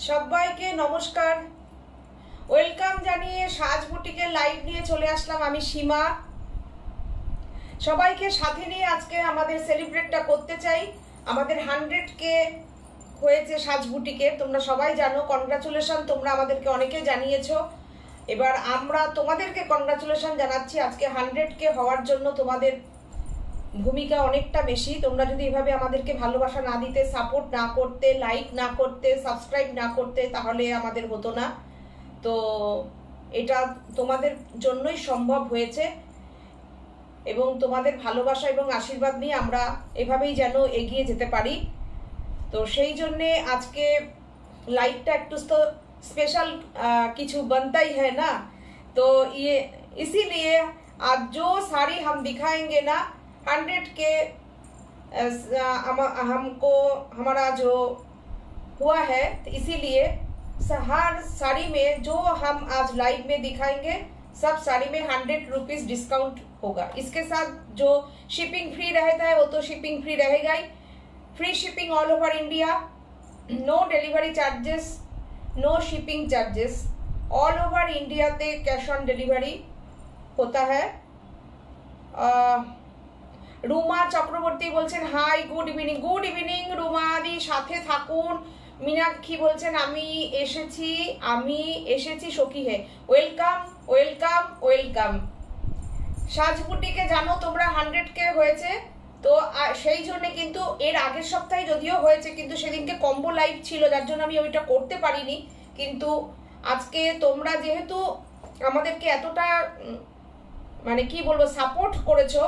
সবাইকে নমস্কার, ওয়েলকাম জানিয়ে সাজ বুটিকের লাইভ নিয়ে চলে আসলাম আমি সীমা। সবাইকে সাথে নিয়ে আজকে আমাদের সেলিব্রেটটা করতে চাই। আমাদের 100K হয়েছে সাজ বুটিকে, তোমরা সবাই জানো। কনগ্রাচুলেশন, তোমরা আমাদেরকে অনেকে জানিয়েছো। এবার আমরা তোমাদেরকে কনগ্রাচুলেশন জানাচ্ছি আজকে 100K হওয়ার জন্য। তোমাদের ভূমিকা অনেকটা বেশি। তোমরা যদি এভাবে আমাদেরকে ভালোবাসা না দিতে, সাপোর্ট না করতে, লাইক না করতে, সাবস্ক্রাইব না করতে, তাহলে আমাদের হতো না। তো এটা তোমাদের জন্যই সম্ভব হয়েছে এবং তোমাদের ভালোবাসা এবং আশীর্বাদ নিয়ে আমরা এভাবেই যেন এগিয়ে যেতে পারি। তো সেই জন্যে আজকে লাইভটা একটু তো স্পেশাল কিছু बनता ही है ना, तो ये इसीलिए आज जो साड़ी हम दिखाएंगे ना 100K हमको हमारा जो हुआ है, तो इसीलिए हर साड़ी में जो हम आज लाइव में दिखाएंगे सब साड़ी में 100 रुपीज डिस्काउंट होगा। इसके साथ जो शिपिंग फ्री रहता है वो तो शिपिंग फ्री रहेगा ही। Free shipping all over India, no delivery charges, no shipping charges. All over India ते कैश ऑन डिलीवरी होता है। রুমা চক্রবর্তী বলছেন hi, good evening. Good evening Ruma দি, সাথে থাকুন। মীনাক্ষী বলছেন আমি এসেছি সখী হে। Welcome welcome welcome. সাজ বুটিকে জানো তোমরা 100K হয়েছে, তো সেই জন্য কিন্তু এর আগের সপ্তাহে যদিও হয়েছে, কিন্তু সেদিনকে কম্বো লাইভ ছিল, যার জন্য আমি ওইটা করতে পারিনি। কিন্তু আজকে তোমরা যেহেতু আমাদেরকে এতটা মানে কি বলবো সাপোর্ট করেছো,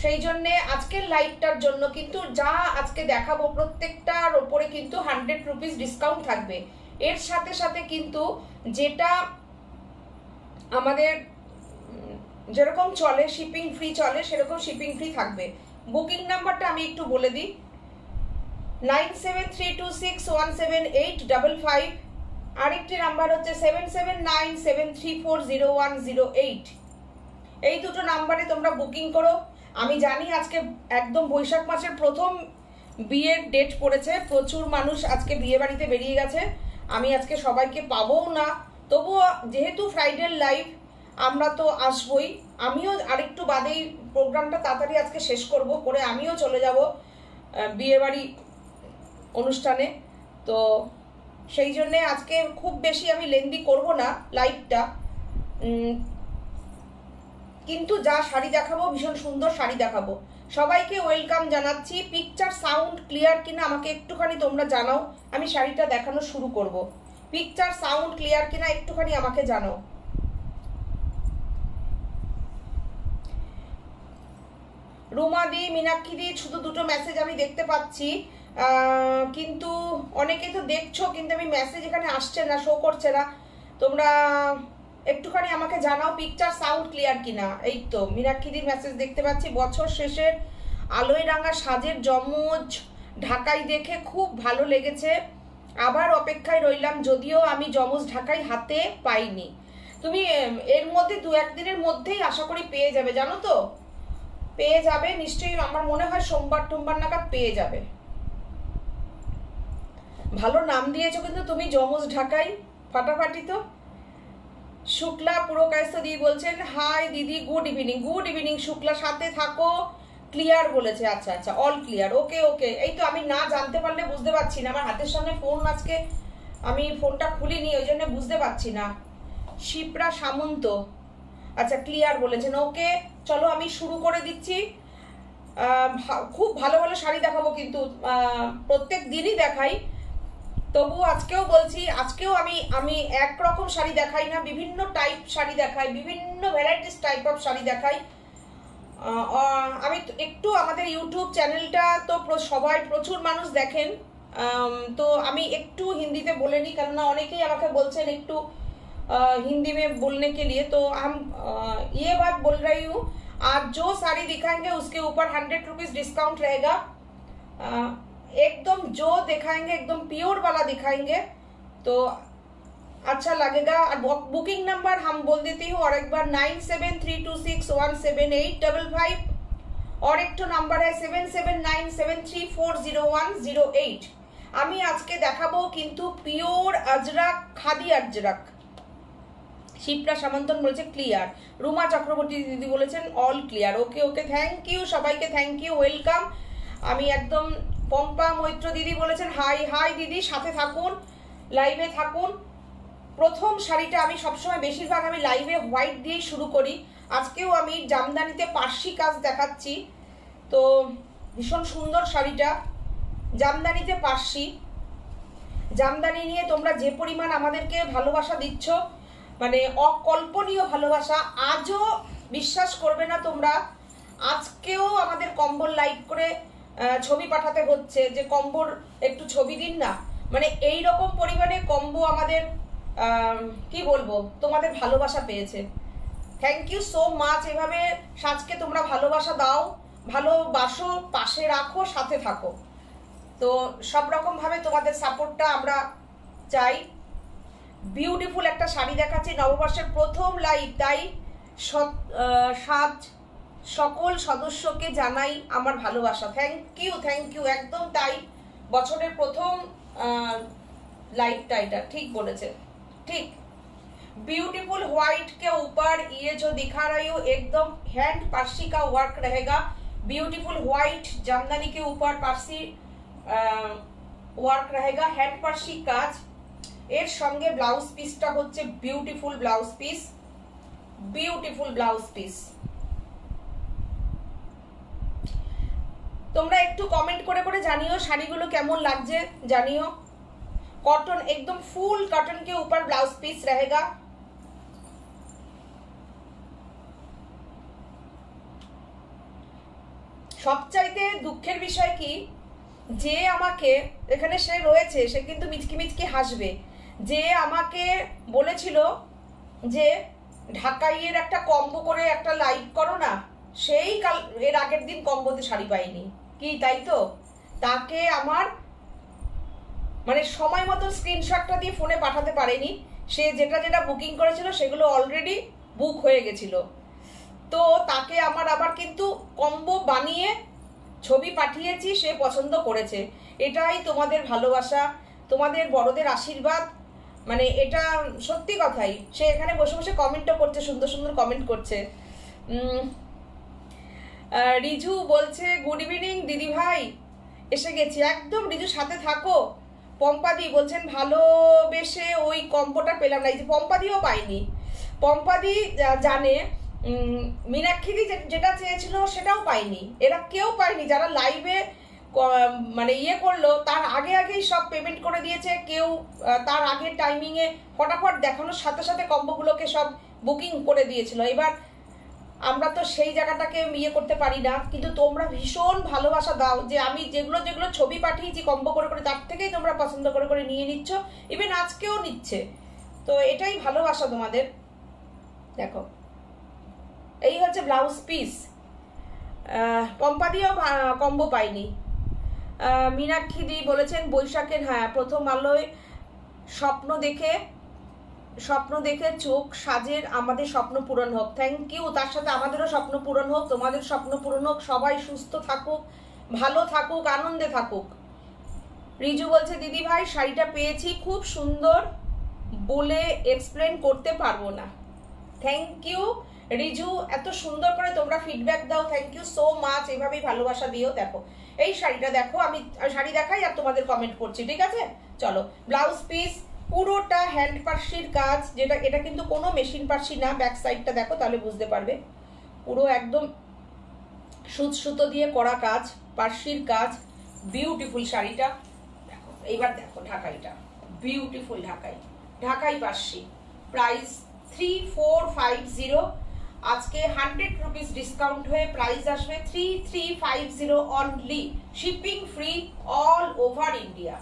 সেই জন্য আজকের লাইভটার জন্য কিন্তু যা আজকে দেখাবো প্রত্যেকটার ওপরে কিন্তু 100 রুপিস ডিসকাউন্ট থাকবে। এর সাথে সাথে কিন্তু যেটা আমাদের যেরকম চলে শিপিং ফ্রি চলে, সেরকম শিপিং ফ্রি থাকবে। বুকিং নাম্বারটা আমি একটু বলে দিই, 9732617855। আরেকটি নাম্বার হচ্ছে 7797340108। এই দুটো নাম্বারে তোমরা বুকিং করো। আমি জানি আজকে একদম বৈশাখ মাসের প্রথম বিয়ের ডেট পড়েছে, প্রচুর মানুষ আজকে বিয়ে বাড়িতে বেরিয়ে গেছে। আমি আজকে সবাইকে পাবোও না, তবুও যেহেতু ফ্রাইডের লাইভ আমরা তো আসবই। আমিও আরেকটু বাদেই প্রোগ্রামটা তাড়াতাড়ি আজকে শেষ করে আমিও চলে যাব বিয়ে বাড়ি অনুষ্ঠানে। তো সেই জন্যে আজকে খুব বেশি আমি লেন্দি করব না লাইভটা, কিন্তু যা শাড়ি দেখাবো ভীষণ সুন্দর শাড়ি দেখাবো। সবাইকে ওয়েলকাম জানাচ্ছি। পিকচার সাউন্ড ক্লিয়ার কিনা আমাকে একটুখানি তোমরা জানাও, আমি শাড়িটা দেখানো শুরু করব। পিকচার সাউন্ড ক্লিয়ার কিনা একটুখানি আমাকে জানাও। রুমা দি, মীনাক্ষী দি, শুধু দুটো মেসেজ আমি দেখতে পাচ্ছি, কিন্তু অনেকে তো দেখছো, কিন্তু আমি মেসেজ এখানে আসছে না, শো করছে না। তোমরা একটুখানি আমাকে জানাও পিকচার সাউন্ড ক্লিয়ার কিনা। এই তো মীনাক্ষীদির মেসেজ দেখতে পাচ্ছি। বছর শেষের আলোয় রাঙা সাজের জমজ ঢাকাই দেখে খুব ভালো লেগেছে, আবার অপেক্ষায় রইলাম, যদিও আমি জমজ ঢাকাই হাতে পাইনি। তুমি এর মধ্যে 2-1 দিনের মধ্যেই আশা করি পেয়ে যাবে, জানো তো, পেয়ে যাবে নিশ্চয়ই। আমার মনে হয় সোমবার টোমবার নাগাদ পেয়ে যাবে। ভালো নাম দিয়েছো কিন্তু তুমি, জমজ ঢাকাই, ফাটাফাটি তো। শুক্লা পুরকায়স্থ দি বলছেন হাই দিদি, good evening. Good evening Shukla, সাথে থাকো। ক্লিয়ার বলেছে, আচ্ছা আচ্ছা, অল ক্লিয়ার, ওকে ওকে। এই তো আমি না জানতে পারলে বুঝতে পারছি না, আমার হাতের সামনে ফোন আজকে আমি ফোনটা খুলিনি, ওই জন্য বুঝতে পারছি না। শিপ্রা সামন্ত, আচ্ছা ক্লিয়ার বলেছেন, ওকে। চলো আমি শুরু করে দিচ্ছি। খুব ভালো ভালো শাড়ি দেখাবো, কিন্তু প্রত্যেক দিনই দেখাই, তবু আজকেও বলছি, আজকেও আমি একরকম শাড়ি দেখাই না, বিভিন্ন টাইপ শাড়ি দেখাই, বিভিন্ন ভ্যারাইটিস টাইপ অফ শাড়ি দেখাই। আমি একটু আমাদের ইউটিউব চ্যানেলটা তো সবাই প্রচুর মানুষ দেখেন, তো আমি একটু হিন্দিতে বলে নিই, কেননা অনেকেই আমাকে বলছেন একটু हिंदी में बोलने के लिए। तो हम ये बात बोल रही हूँ, आज जो साड़ी दिखाएंगे उसके ऊपर 100 रुपीज डिस्काउंट रहेगा। एकदम जो दिखाएंगे एकदम प्योर वाला दिखाएंगे, तो अच्छा लगेगा। और बुकिंग नंबर हम बोल देती हूँ और एक बार 9732617855, और एक तो नंबर है 7797340108। আমি আজকে দেখাবো কিন্তু পিওর আজরাক, খাদি আজরাক। শিপ্রা সামন্তন বলেছে ক্লিয়ার, রুমা চক্রবর্তী দিদি বলেছেন all clear. Okay okay, thank you সবাইকে, থ্যাংক ইউ, ওয়েলকাম। আমি একদম, পম্পা মৈত্র দিদি বলেছেন হাই হাই দিদি, সাথে থাকুন, লাইভে থাকুন। প্রথম শাড়িটা আমি সবসময় বেশিরভাগ আমি লাইভে হোয়াইট দিয়েই শুরু করি। আজকেও আমি জামদানিতে পার্সি কাজ দেখাচ্ছি, তো ভীষণ সুন্দর শাড়িটা, জামদানিতে পার্সি। জামদানি নিয়ে তোমরা যে পরিমাণ আমাদেরকে ভালোবাসা দিচ্ছ, মানে অকল্পনীয় ভালোবাসা, আজও বিশ্বাস করবে না তোমরা, আজকেও আমাদের কম্বল লাইভ করে ছবি পাঠাতে হচ্ছে যে কম্বোর একটু ছবি দিন না। মানে এই রকম পরিমাণে কম্বো আমাদের কি বলবো, তোমাদের ভালোবাসা পেয়েছে। Thank you so much. এভাবে সাজকে তোমরা ভালোবাসা দাও, ভালোবাসো, পাশে রাখো, সাথে থাকো। তো সব রকম ভাবে তোমাদের সাপোর্টটা আমরা চাই। বিউটিফুল একটা শাড়ি দেখাচ্ছি, নববর্ষের প্রথম লাইভ, তাই সাজ সকল সদস্যকে জানাই আমার ভালোবাসা। থ্যাংক ইউ, একদম তাই। বছরের প্রথম लाइट এটা ठीक बोलेছে ठीक। ब्यूटीफुल व्हाइट के ऊपर ये जो दिखा रही हूँ एकदम हैंड पार्सी का वर्क रहेगा। ब्यूटीफुल व्हाइट जामदानी के ऊपर पार्सी वर्क रहेगा, हैंड पार्सी काज। এর সঙ্গে ব্লাউজ পিসটা হচ্ছে beautiful blouse piece, beautiful blouse piece. তোমরা একটু কমেন্ট করে করে জানিও শাড়িগুলো কেমন লাগছে, জানিও। कॉटन एकदम फुल कॉटन के ऊपर ब्लाउज पीस रहेगा। সবচাইতে দুঃখের বিষয় কি, যে আমাকে এখানে সে রয়েছে, সে কিন্তু মিচকি মিচকি হাসবে, যে আমাকে বলেছিল যে ঢাকাইয়ের একটা কম্বো করে একটা লাইভ করো না, সেই কাল এর আগের দিন কম্বোতে শাড়ি পাইনি কি, তাই তো? তাকে আমার মানে সময় মতো স্ক্রিনশটটা দিয়ে ফোনে পাঠাতে পারেনি। সে যেটা যেটা বুকিং করেছিল সেগুলো অলরেডি বুক হয়ে গেছিল। তো তাকে আমার আবার কিন্তু কম্বো বানিয়ে ছবি পাঠিয়েছি, সে পছন্দ করেছে। এটাই তোমাদের ভালোবাসা, তোমাদের বড়দের আশীর্বাদ, মানে এটা সত্যি কথাই। সে এখানে বসে বসে কমেন্টও করছে, সুন্দর সুন্দর কমেন্ট করছে। রিজু বলছে গুড ইভিনিং দিদি ভাই, এসে গেছি একদম। রিজু সাথে থাকো। পম্পাদি বলছেন ভালোবেসে ওই কম্বোটা পেলাম না, এই যে পম্পাদিও পাইনি। পম্পাদি জানে মীনাক্ষী যেটা চেয়েছিল সেটাও পাইনি, এরা কেউ পাইনি। যারা লাইভে মানে ইয়ে করলো তার আগে আগেই সব পেমেন্ট করে দিয়েছে, কেউ তার আগের টাইমিংয়ে ফটাফট দেখানোর সাথে সাথে কম্বোগুলোকে সব বুকিং করে দিয়েছিল। এবার আমরা তো সেই জায়গাটাকে ইয়ে করতে পারি না, কিন্তু তোমরা ভীষণ ভালোবাসা দাও যে আমি যেগুলো যেগুলো ছবি পাঠিয়েছি কম্বো করে করে, তার থেকেই তোমরা পছন্দ করে করে নিয়ে নিচ্ছ, ইভেন আজকেও নিচ্ছে। তো এটাই ভালোবাসা তোমাদের। দেখো এই হচ্ছে ব্লাউজ পিস। পম্পাদিও কম্বো পাইনি। মীনাক্ষী দি বলেছেন বৈশাখের, হ্যাঁ প্রথম আলোয় স্বপ্ন দেখে চোখ সাজের, আমাদের স্বপ্ন পূরণ হোক। Thank you. তার সাথে আমাদেরও স্বপ্ন পূরণ হোক, তোমাদের স্বপ্ন পূরণ হোক, সবাই সুস্থ থাকুক, ভালো থাকুক, আনন্দে থাকুক। রিজু বলছে দিদি ভাই শাড়িটা পেয়েছি, খুব সুন্দর, বলে এক্সপ্লেন করতে পারবো না। থ্যাংক ইউ রিজু, এত সুন্দর করে তোমরা ফিডব্যাক দাও, থ্যাংক ইউ সো মাচ। এভাবেই ভালোবাসা দিও। দেখো এই শাড়িটা দেখো, আমি শাড়ি দেখাই আর তোমাদের কমেন্ট করছি, ঠিক আছে? চলো, ব্লাউজ পিস পুরোটা হ্যান্ড পার্সির কাজ, যেটা এটা কিন্তু কোনো মেশিন পার্সি না। ব্যাক সাইডটা দেখো তাহলে বুঝতে পারবে, পুরো একদম সুত সুতো দিয়ে করা কাজ, পার্সির কাজ। বিউটিফুল শাড়িটা দেখো। এইবার দেখো ঢাকাইটা, বিউটিফুল ঢাকাই, ঢাকাই পার্সি। প্রাইস 3450। আজকে 100 রুপিস ডিসকাউন্ট হয়ে প্রাইস আসবে 3350 only, shipping free all over India.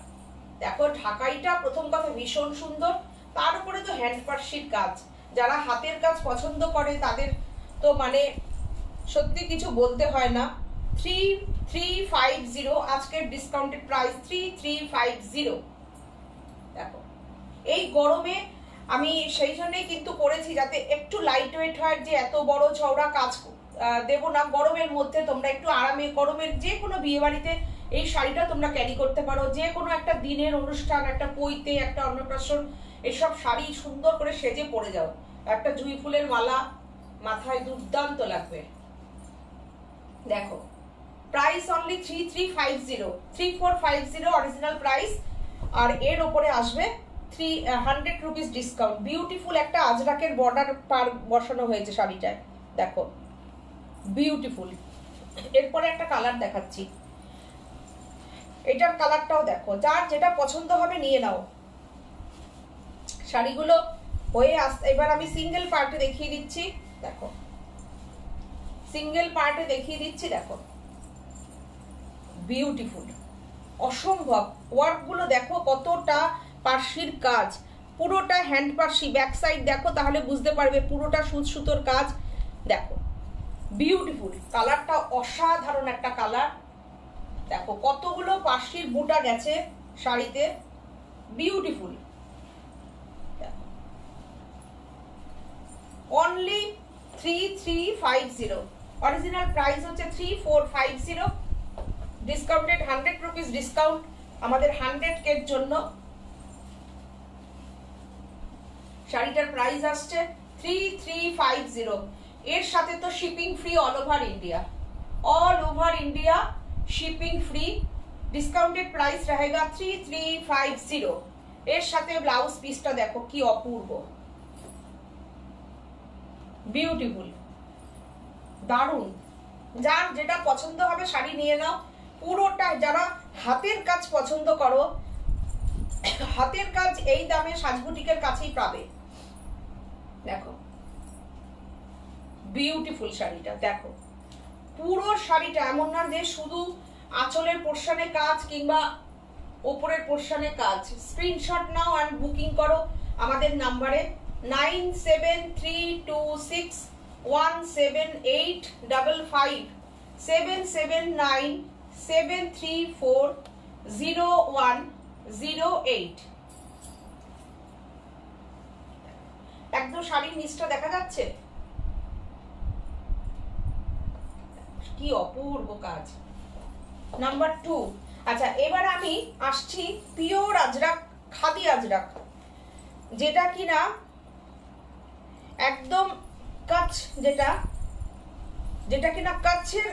দেখো ঢাকাইটা প্রথম কথা ভীষণ সুন্দর, তার উপরে তো হ্যান্ড পার্সির কাজ। যারা হাতের কাজ পছন্দ করে তাদের তো মানে সত্যি কিছু বলতে হয় না। 3350 আজকের ডিসকাউন্টেড প্রাইস 3350। দেখো এই গরমে আমি সেই জন্যই কিন্তু করেছি যাতে একটু লাইট ওয়েট হয়, যে এত বড় চওড়া কাজ দেব না। গরমের মধ্যে তোমরা একটু আরামে, গরমের যে কোনো বিয়ে বাড়িতে এই শাড়িটা তোমরা ক্যারি করতে পারো যে কোনো একটা দিনের অনুষ্ঠান, একটা পৈতে, একটা অন্নপ্রাশন, এসব শাড়ি সুন্দর করে সেজে পরে যাও, একটা জুঁই ফুলের মালা মাথায়, দুর্দান্ত লাগবে। দেখো প্রাইস অনলি 3450 অরিজিনাল প্রাইস, আর এর ওপরে আসবে 100 রুপিস ডিসকাউন্ট। বিউটিফুল একটা আজরাকের বর্ডার পার বসানো হয়েছে শাড়িটায়, দেখো বিউটিফুল। এরপরে একটা কালার দেখাচ্ছি, এটার কালারটাও দেখো, যার যেটা পছন্দ হবে নিয়ে নাও। শাড়িগুলো হয়ে আসতে এবার আমি সিঙ্গেল পার্টে দেখিয়ে দিচ্ছি, দেখো সিঙ্গেল পার্টে দেখিয়ে দিচ্ছি, দেখো বিউটিফুল, অসম্ভব। ওয়ার্কগুলো দেখো কতটা পার্সির কাজ, পুরোটা হ্যান্ড পার্সি, ব্যাক সাইড দেখো তাহলে বুঝতে পারবে পুরোটা সুচ সুতোর কাজ। দেখো বিউটিফুল, কালারটা অসাধারণ একটা কালার, দেখো কতগুলো পার্সির বুটা গেছে শাড়িতে, বিউটিফুল। অনলি 3350, অরিজিনাল প্রাইস হচ্ছে 3450, ডিসকাউন্টেড 100 রুপিস ডিসকাউন্ট আমাদের 100 এর জন্য। শাড়িটার প্রাইস আসছে 3350, এর সাথে তো shipping free all over India, all over India shipping free. Discounted price रहेगा 3350, এর সাথে ব্লাউজ পিসটা দেখো কি অপূর্ব, বিউটিফুল, দারুণ। যার যেটা পছন্দ হবে শাড়ি নিয়ে নাও, পুরোটা। যারা হাতের কাজ পছন্দ করো, হাতের কাজ এই দামে সাজবুটিকের কাছেই পাবে। দেখো বিউটিফুল শাড়িটা, দেখো পুরো শাড়িটা এমন না যে শুধু আঁচলের পোর্শনে কাজ কিংবা ওপরের পোর্শনে কাজ। স্ক্রিনশট নাও আর বুকিং করো আমাদের নাম্বারে 9732617855 77973400108। একদম শাড়ির নিচটা দেখা যাচ্ছে, কি অপূর্ব কাজ। নাম্বার 2, আচ্ছা এবার আমি আসছি পিওর আজরাক, খাদি আজরাক, যেটা কিনা একদম কাচ, যেটা কিনা কাচের,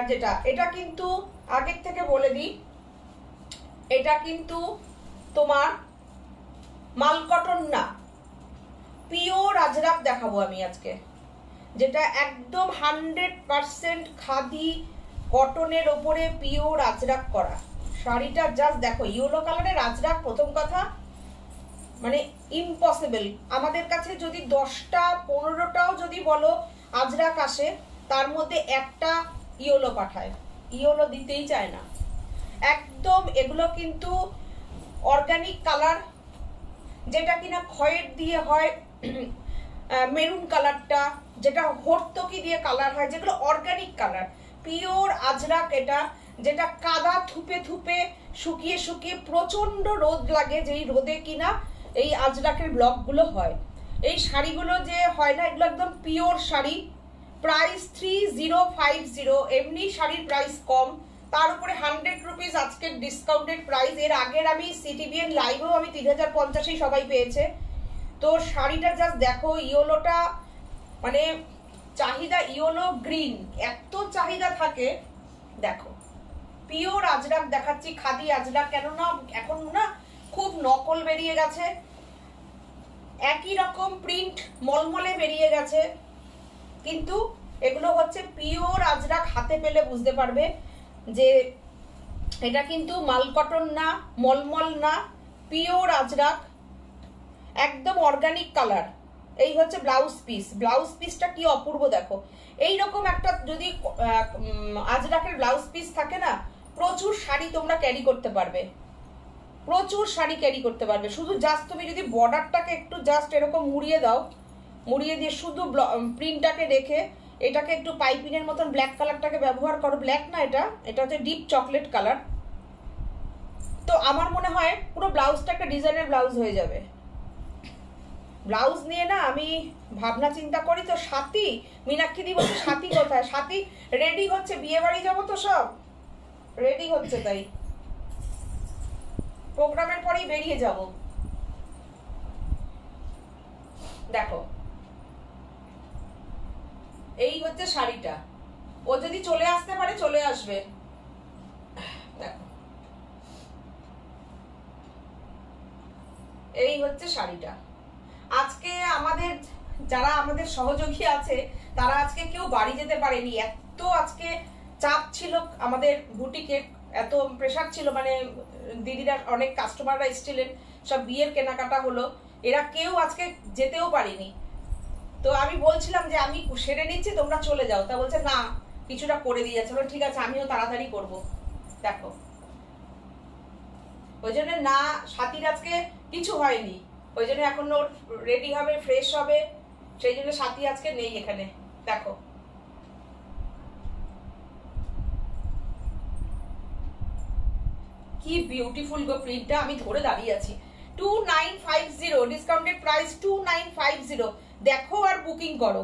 যেটা এটা কিন্তু আগের থেকে বলে দিই, এটা কিন্তু তোমার মাল কটন না, পিওর আজরাক দেখাবো আমি আজকে, যেটা একদম 100% খাদি কটনের ওপরে পিওর আজরাক করা। শাড়িটা জাস্ট দেখো, ইয়েলো কালারের আজরাক, প্রথম কথা মানে ইম্পসিবল। আমাদের কাছে যদি 10টা 15টাও যদি বলো আজরাক আসে, তার মধ্যে একটা ইয়েলো পাঠায়, ইয়েলো দিতেই চায় না একদম। এগুলো কিন্তু অর্গানিক কালার, যেটা কিনা খয়ের দিয়ে হয়, মেরুন কালারটা যেটা হর্তকি দিয়ে কালার হয়, যেগুলো অর্গানিক কালার, পিওর আজরাক এটা, যেটা কাদা থুপে থুপে শুকিয়ে শুকিয়ে প্রচন্ড রোদ লাগে, যেই রোদে কিনা এই আজরাকের ব্লকগুলো হয়। এই শাড়িগুলো যে হয় না, এগুলো একদম পিওর শাড়ি। প্রাইস 3050, এমনি শাড়ির প্রাইস কম, তার উপরে 100 রুপিস আজকের ডিসকাউন্টেড প্রাইস। এর আগের আমি সিটিবিএন লাইভেও আমি 3050 সবাই পেয়েছে। তো শাড়িটা জাস্ট দেখো, ইয়েলোটা মানে চাহিদা, ইয়েলো গ্রিন এত চাহিদা থাকে। দেখো পিওর আজরাক দেখাচ্ছি, খাদি আজরাক, কেননা এখন না খুব নকল বেরিয়ে গেছে, একই রকম প্রিন্ট মলমলে বেরিয়ে গেছে, কিন্তু এগুলো হচ্ছে পিওর আজরাক। হাতে পেলে বুঝতে পারবে যে এটা কিন্তু মাল কটন না, মলমল না, পিওর আজরাক, একদম অর্গানিক কালার। এই হচ্ছে ব্লাউজ পিস, ব্লাউজ পিসটা কি অপূর্ব দেখো। এইরকম একটা যদি আজরাকের ব্লাউজ পিস থাকে না, প্রচুর শাড়ি তোমরা ক্যারি করতে পারবে, প্রচুর শাড়ি ক্যারি করতে পারবে। শুধু জাস্ট তুমি যদি বর্ডারটাকে একটু জাস্ট এরকম মুড়িয়ে দাও, মুড়িয়ে দিয়ে শুধু প্রিন্টটাকে রেখে এটাকে একটু পাইপিংয়ের মতন ব্ল্যাক কালারটাকে ব্যবহার করো, ব্ল্যাক না, এটা হচ্ছে ডিপ চকলেট কালার। তো আমার মনে হয় পুরো ব্লাউজটা একটা ডিজাইনের ব্লাউজ হয়ে যাবে। ব্লাউজ নিয়ে না আমি ভাবনা চিন্তা করি, তো সাথী মীনাক্ষী দি বলছে সাথী কোথায়, সাথী রেডি হচ্ছে, বিয়ে বাড়ি যাবো তো সব, রেডি হচ্ছে, তাই প্রোগ্রামের পরেই বেরিয়ে যাব। দেখো এই হচ্ছে শাড়িটা, ও যদি চলে আসতে পারে চলে আসবে। দেখো এই হচ্ছে শাড়িটা। আজকে আমাদের যারা আমাদের সহযোগী আছে তারা আজকে কেউ বাড়ি যেতে পারেনি, এত আজকে চাপ ছিল আমাদের বুটিকে, এত প্রেশার ছিল, মানে দিদিরা অনেক কাস্টমাররা এসেছিলেন, সব বিয়ের কেনাকাটা হলো, এরা কেউ আজকে যেতেও পারেনি। তো আমি বলছিলাম যে আমি সেরে নিচ্ছি তোমরা চলে যাও, তা বলছে না কিছুটা করে দিয়ে যাচ্ছে, ঠিক আছে আমিও তাড়াতাড়ি করব। দেখো ওই জন্য না সাথীর আজকে কিছু হয়নি, ওই জন্য এখন ওর রেডি হবে, ফ্রেশ হবে, সেই জন্য সাথী আজকে নেই এখানে। দেখো কি বিউটিফুল গো প্রিন্টটা, আমি ধরে দাঁড়িয়ে আছি। 2950 ডিসকাউন্টেড প্রাইস 2950। দেখো আর বুকিং করো।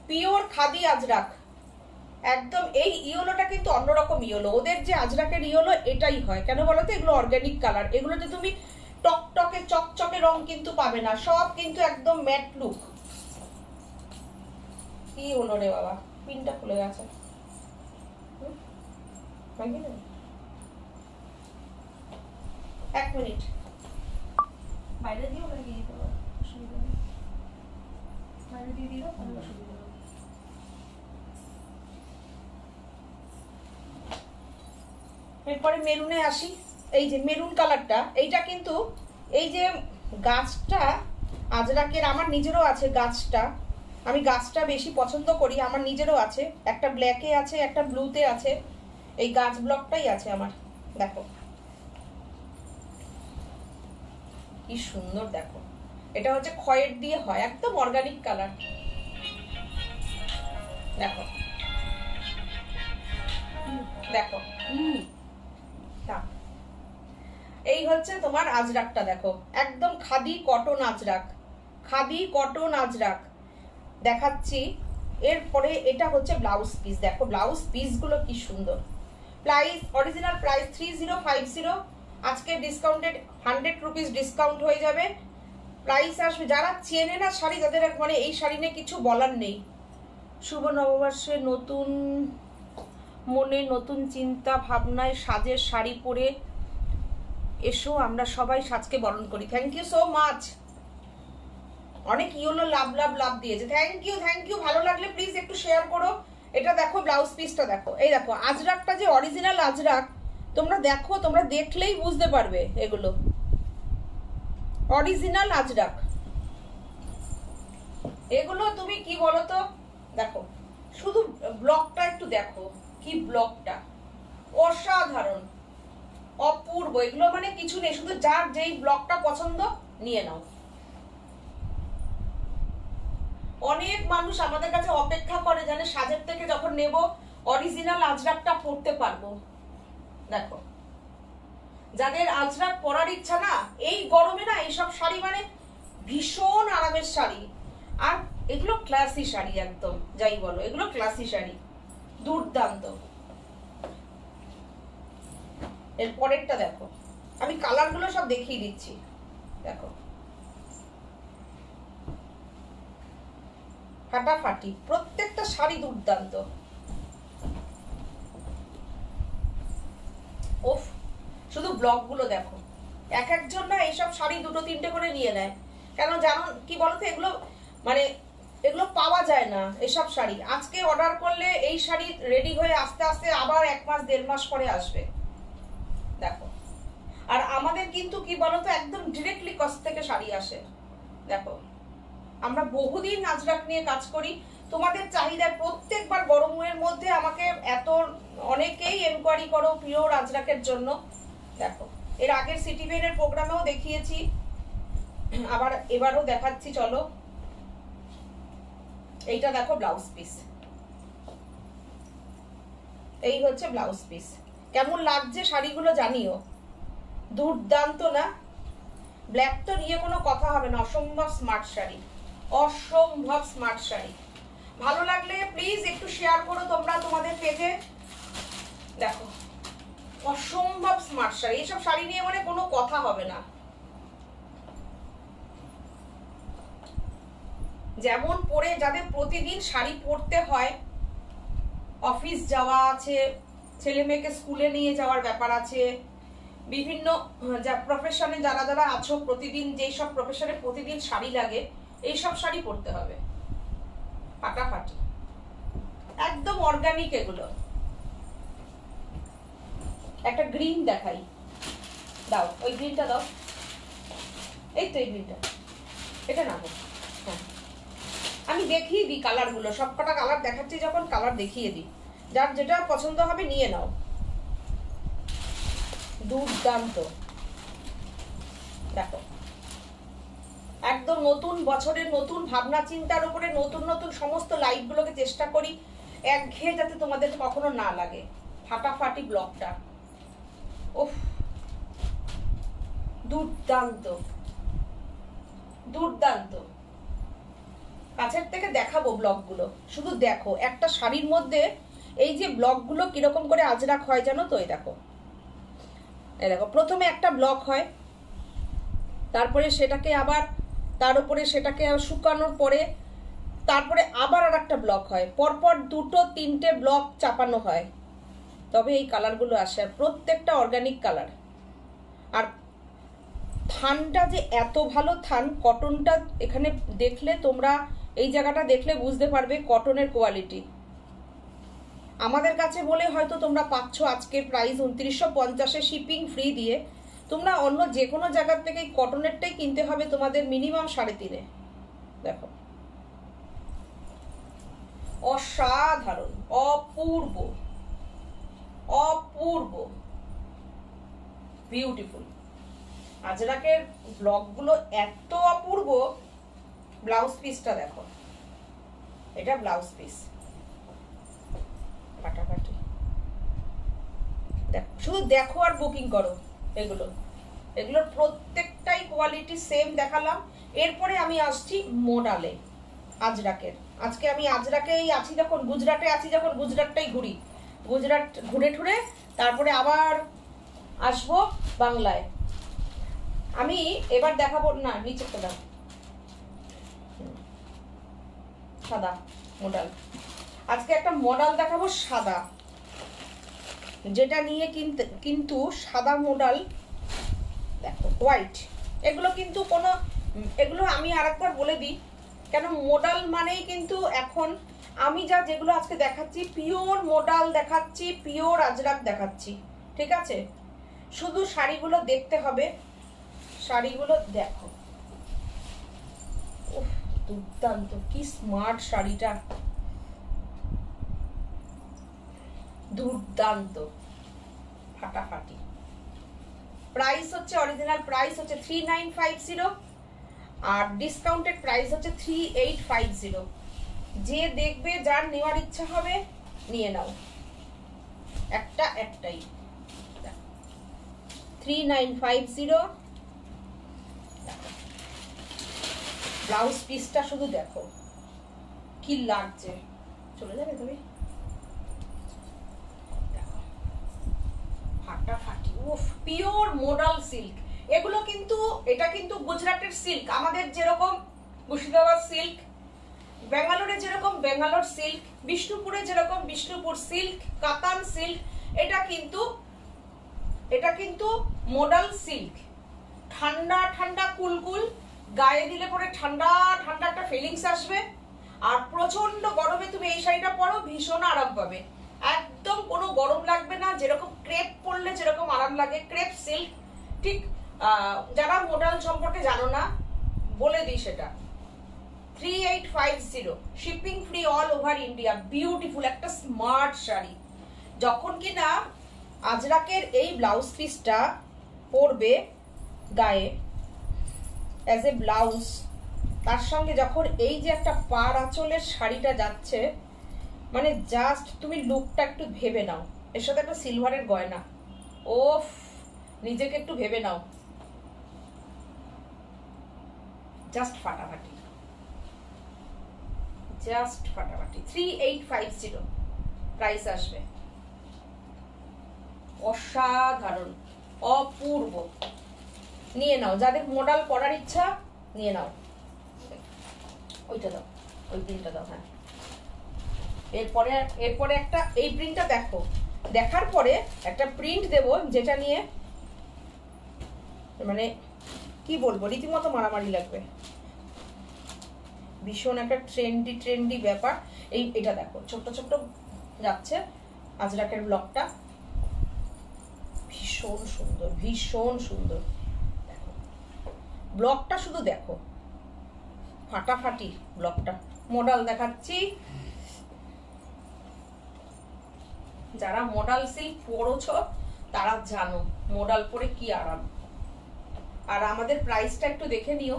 পিওর খাদি আজরাক একদম। এই ইয়েলোটা কিন্তু অন্যরকম ইয়েলো, ওদের যে আজরাকের ইয়েলো এটাই হয়, কেন বলো তো, এগুলো অর্গানিক কালার, এগুলোতে তুমি টকটকে চকচকে রং কিন্তু পাবে না, সব কিন্তু একদম ম্যাট লুক। কি হলো রে বাবা, পিনটা খুলে গেছে। এক মিনিট বাইরে দিও নাকি, অসুবিধা নেই, বাইরে দিয়ে দিও, কোনো অসুবিধা নেই। এরপরে মেরুনে আসি। এই যে মেরুন কালারটা, এইটা কিন্তু এই যে গাছটা আজরাকের, আমার নিজেরও আছে গাছটা, আমি গাছটা বেশি পছন্দ করি, আমার নিজেরও আছে, একটা ব্ল্যাকে আছে একটা ব্লুতে আছে, এই গাছ ব্লকটাই আছে আমার। দেখো কি সুন্দর, দেখো এটা হচ্ছে খয়ের দিয়ে হয়, একদম অর্গানিক কালার। দেখো দেখো এই হচ্ছে তোমার আজরাকটা, দেখো একদম খাদি কটন আজরাক, খাদি কটন আজরাক দেখাচ্ছি। এরপরে এটা হচ্ছে ব্লাউজ পিস, দেখো ব্লাউজ পিস গুলো কি সুন্দর। প্রাইস অরিজিনাল প্রাইস 3050, আজকে ডিসকাউন্টেড 100 রুপিস ডিসকাউন্ট হয়ে যাবে, প্রাইস আসবে। যারা চেনে না শাড়ি, যাদের মানে এই শাড়ি নিয়ে কিছু বলার নেই। শুভ নববর্ষে নতুন মনে নতুন চিন্তা ভাবনায় সাজের শাড়ি পরে এসো, আমরা সবাই সাজকে বরণ করি। Thank you so much. অনেক ইয়েলো লাভ লাভ লাভ দিয়েছে, থ্যাংক ইউ। ভালো লাগলে প্লিজ একটু শেয়ার করো। এটা দেখো ব্লাউজ পিসটা দেখো, এই দেখো আজরাকটা যে অরিজিনাল আজরাক, তোমরা দেখো, তোমরা দেখলেই বুঝতে পারবে এগুলো অরিজিনাল আজরাক। এগুলো তুমি কি বলো তো, দেখো শুধু ব্লকটা একটু দেখো, কি ব্লকটা অসাধারণ অপূর্ব। এগুলো মানে কিছু নেই, শুধু যার যেই ব্লকটা পছন্দ নিয়ে নাও। অনেক মানুষ আমাদের কাছে অপেক্ষা করে জানে সাজের থেকে যখন নেব অরিজিনাল আজরাকটা পরতে পারবো। দেখো যাদের আজরাক পরার ইচ্ছা না, এই গরমে না এইসব শাড়ি মানে ভীষণ আরামের শাড়ি, আর এগুলো ক্লাসি শাড়ি, একদম যাই বলো এগুলো ক্লাসি শাড়ি, দুর্দান্ত। এর পরেরটা দেখো, আমি কালার গুলো সব দেখিয়ে দিচ্ছি। দেখো ফাটাফাটি, প্রত্যেকটা শাড়ি দুর্দান্ত। ওফ, শুধু ব্লক গুলো দেখো, এক একজন না এইসব শাড়ি দুটো তিনটে করে নিয়ে নেয়, কেন জানো কি বলতো, এগুলো মানে এগুলো পাওয়া যায় না এসব শাড়ি। আজকে অর্ডার করলে এই শাড়ি রেডি হয়ে আস্তে আস্তে আবার 1 মাস 1.5 মাস পরে আসবে। দেখো আর আমাদের কিন্তু কি বলতো, একদম ডিরেক্টলি কস্ট থেকে শাড়ি আসে। দেখো আমরা বহুদিন আজরাক নিয়ে কাজ করি, তোমাদের চাহিদায় প্রত্যেকবার গরমের মধ্যে আমাকে এত অনেকেই এনকোয়ারি করো পিওর আজরাকের জন্য। দেখো এর আগের সিটিভেনের প্রোগ্রামেও দেখিয়েছি, আবার এবারও দেখাচ্ছি, চলো। এইটা দেখো ব্লাউজ পিস, এই হচ্ছে ব্লাউজ পিস। কেমন লাগছে শাড়িগুলো জানিও, দুর্দান্ত না? ব্ল্যাক তো নিয়ে কোনো কথা হবে না, অসম্ভব স্মার্ট শাড়ি, অসম্ভব স্মার্ট শাড়ি। ভালো লাগলে প্লিজ একটু শেয়ার করো তোমরা তোমাদের পেজে। দেখো অসম্ভব স্মার্ট শাড়ি। এইসব শাড়ি নিয়ে মানে কোনো কথা হবে না। যেমন পরে যাদের প্রতিদিন শাড়ি পরতে হয়, অফিস যাওয়া আছে, ছেলে মেয়েকে স্কুলে নিয়ে যাওয়ার ব্যাপার আছে, বিভিন্ন যা প্রফেশনে যারা যারা আছো, প্রতিদিন যেই সব প্রফেশনে প্রতিদিন শাড়ি লাগে, এই সব শাড়ি পরতে হবে ফাটাফাটি, একদম অর্গানিক এগুলো। একটা গ্রিন দেখাই, দাও ওই গ্রিনটা দাও, এই তো এই গ্রিনটা, এটা নাও। হ্যাঁ, আমি দেখিয়ে দিই কালারগুলো, সবকটা কালার দেখাচ্ছি যখন কালার দেখিয়ে দিই, যার যেটা পছন্দ হবে নিয়ে নাও। দুর্দান্ত, দেখো একদম নতুন বছরের নতুন ভাবনা চিন্তার উপরে নতুন নতুন সমস্ত লাইটগুলোকে চেষ্টা করি একঘেয়ে যাতে তোমাদের কখনো না লাগে। ফাটাফাটি ব্লকটা, উফ দুর্দান্ত দুর্দান্ত। কাছের থেকে দেখাবো ব্লকগুলো, শুধু দেখো একটা শাড়ির মধ্যে এই যে ব্লকগুলো কিরকম করে আজরাক হয় জানো তো? এই দেখো, এই দেখো, প্রথমে একটা ব্লক হয়, তারপরে সেটাকে আবার তার উপরে সেটাকে শুকানোর পরে তারপরে আবার আর একটা ব্লক হয়, পরপর দুটো তিনটে ব্লক চাপানো হয়, তবে এই কালারগুলো আসে। আর প্রত্যেকটা অর্গানিক কালার। আর থানটা যে এত ভালো থান, কটনটা এখানে দেখলে তোমরা, এই জায়গাটা দেখলে বুঝতে পারবে কটনের কোয়ালিটি। আমাদের কাছে বলে হয়তো তোমরা পাচ্ছ আজকের প্রাইস 2950 শিপিং ফ্রি দিয়ে। তোমরা অন্য যে কোনো জায়গার থেকে এই কটনেরটাই কিনতে হবে তোমাদের মিনিমাম 3.5। দেখো অসাধারণ, অপূর্ব অপূর্ব, বিউটিফুল। আজরাকের ব্লকগুলো এত অপূর্ব। ব্লাউজ পিসটা দেখো, এটা ব্লাউজ পিস, ফাটাফাটি। দেখো, শুধু দেখো আর বুকিং করো। এগুলো এগুলোর প্রত্যেকটাই কোয়ালিটি সেম দেখালাম। এরপরে আমি আসছি মোডালে আজরাকের। আজকে আমি আজরাকেই আছি, যখন গুজরাটে আছি, যখন গুজরাটটাই ঘুরি, গুজরাট ঘুরে ঠুরে তারপরে আবার আসবো বাংলায়। আমি এবার দেখাবো না, নিচে দাও, সাদা মডেল। আজকে একটা মডেল দেখাবো সাদা, যেটা নিয়ে কিন্তু সাদা মডেল। দেখো হোয়াইট, এগুলো কিন্তু কোনো, এগুলো আমি আরেকবার বলে দিই, কেন মডেল মানেই কিন্তু এখন আমি যেগুলো আজকে দেখাচ্ছি পিওর মডেল দেখাচ্ছি, পিওর আজরাক দেখাচ্ছি, ঠিক আছে? শুধু শাড়িগুলো দেখতে হবে, শাড়িগুলো দেখো, দুর্দান্ত, কি স্মার্ট শাড়িটা, দুর্দান্ত, ফাটাফাটি। প্রাইস হচ্ছে, অরিজিনাল প্রাইস হচ্ছে 3950, আর ডিসকাউন্টেড প্রাইস হচ্ছে 3850। যে দেখবে, যার নেওয়ার ইচ্ছা হবে নিয়ে নাও, একটাই 3950। ব্লাউজ পিসটা শুধু দেখো কি লাগছে, চলে যাবে তুমি, ফাটাফাটি, উফ, পিওর মডাল সিল্ক। এগুলো কিন্তু, এটা কিন্তু গুজরাটের সিল্ক, আমাদের যেরকম মুর্শিদাবাদ সিল্ক, বেঙ্গালোরে যেরকম বেঙ্গালোর সিল্ক, বিষ্ণুপুরে যেরকম বিষ্ণুপুর সিল্ক, কাতান সিল্ক, এটা কিন্তু মডাল সিল্ক। ঠান্ডা ঠান্ডা কুলকুল, গায়ে দিলে পরে ঠান্ডা ঠান্ডা একটা ফিলিংস আসবে। আর প্রচন্ড গরমে তুমি এই শাড়িটা পরো, ভীষণ আরাম পাবে, একদম কোনো গরম লাগবে না। যেরকম ক্রেপ পরলে যেরকম আরাম লাগে, ক্রেপ সিল্ক, ঠিক। যারা মডেল সম্পর্কে জানো না, বলে দিই সেটা। 3850, shipping free all over India. Beautiful একটা স্মার্ট শাড়ি। যখন কিনা আজরাকের এই ব্লাউজ পিসটা পরবে গায়ে অ্যাজ এ ব্লাউজ, তার সঙ্গে যখন এই যে একটা পাড় আঁচলের শাড়িটা যাচ্ছে, মানে জাস্ট তুমি লুকটা একটু ভেবে নাও। এর সাথে একটা সিলভারের গয়না, ওফ, নিজেকে একটু ভেবে নাও, জাস্ট ফাটাফাটি, জাস্ট ফাটাফাটি। 3850 প্রাইস আসবে। অসাধারণ, অপূর্ব। নিয়ে নাও, যাদের মডাল পরার ইচ্ছা নিয়ে নাও। ওইটা দাও, ওই প্রিন্টটা দাও। হ্যাঁ, এরপরে একটা এই প্রিন্টটা দেখো, দেখার পরে একটা প্রিন্ট দেব যেটা নিয়ে মানে কি বলবো, রীতিমতো মারামারি লাগবে। ভীষণ একটা ট্রেন্ডি ব্যাপার। এটা দেখো, ছোট্ট ছোট্ট যাচ্ছে আজরাকের ব্লকটা, ভীষণ সুন্দর, ভীষণ সুন্দর। দেখো ব্লকটা, শুধু দেখো, ফাটাফাটি ব্লকটা। মডাল দেখাচ্ছি, যারা মডাল সিল্ক পরেছ তারা জানো মডাল পরে কি আরাম। আর আমাদের প্রাইসটা একটু দেখে নিও।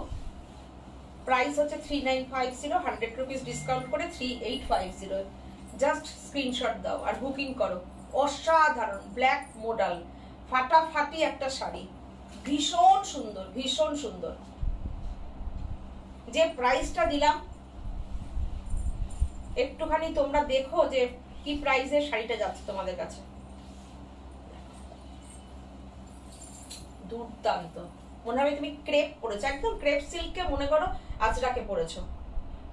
প্রাইস হচ্ছে 3950, 100 রুপিস ডিসকাউন্ট করে 3850। জাস্ট স্ক্রিনশট দাও আর বুকিং করো। অসাধারণ ব্ল্যাক মডাল, ফাটাফাটি একটা শাড়ি, ভীষণ সুন্দর, ভীষণ সুন্দর। যে প্রাইসটা দিলাম একটুখানি তোমরা দেখো যে কি প্রাইসে শাড়িটা যাচ্ছে তোমাদের কাছে। দুর্দান্ত, মনে হবে তুমি ক্রেপ পরেছো, একদম ক্রেপ সিল্ককে মনে করো আজরাকে পরেছো,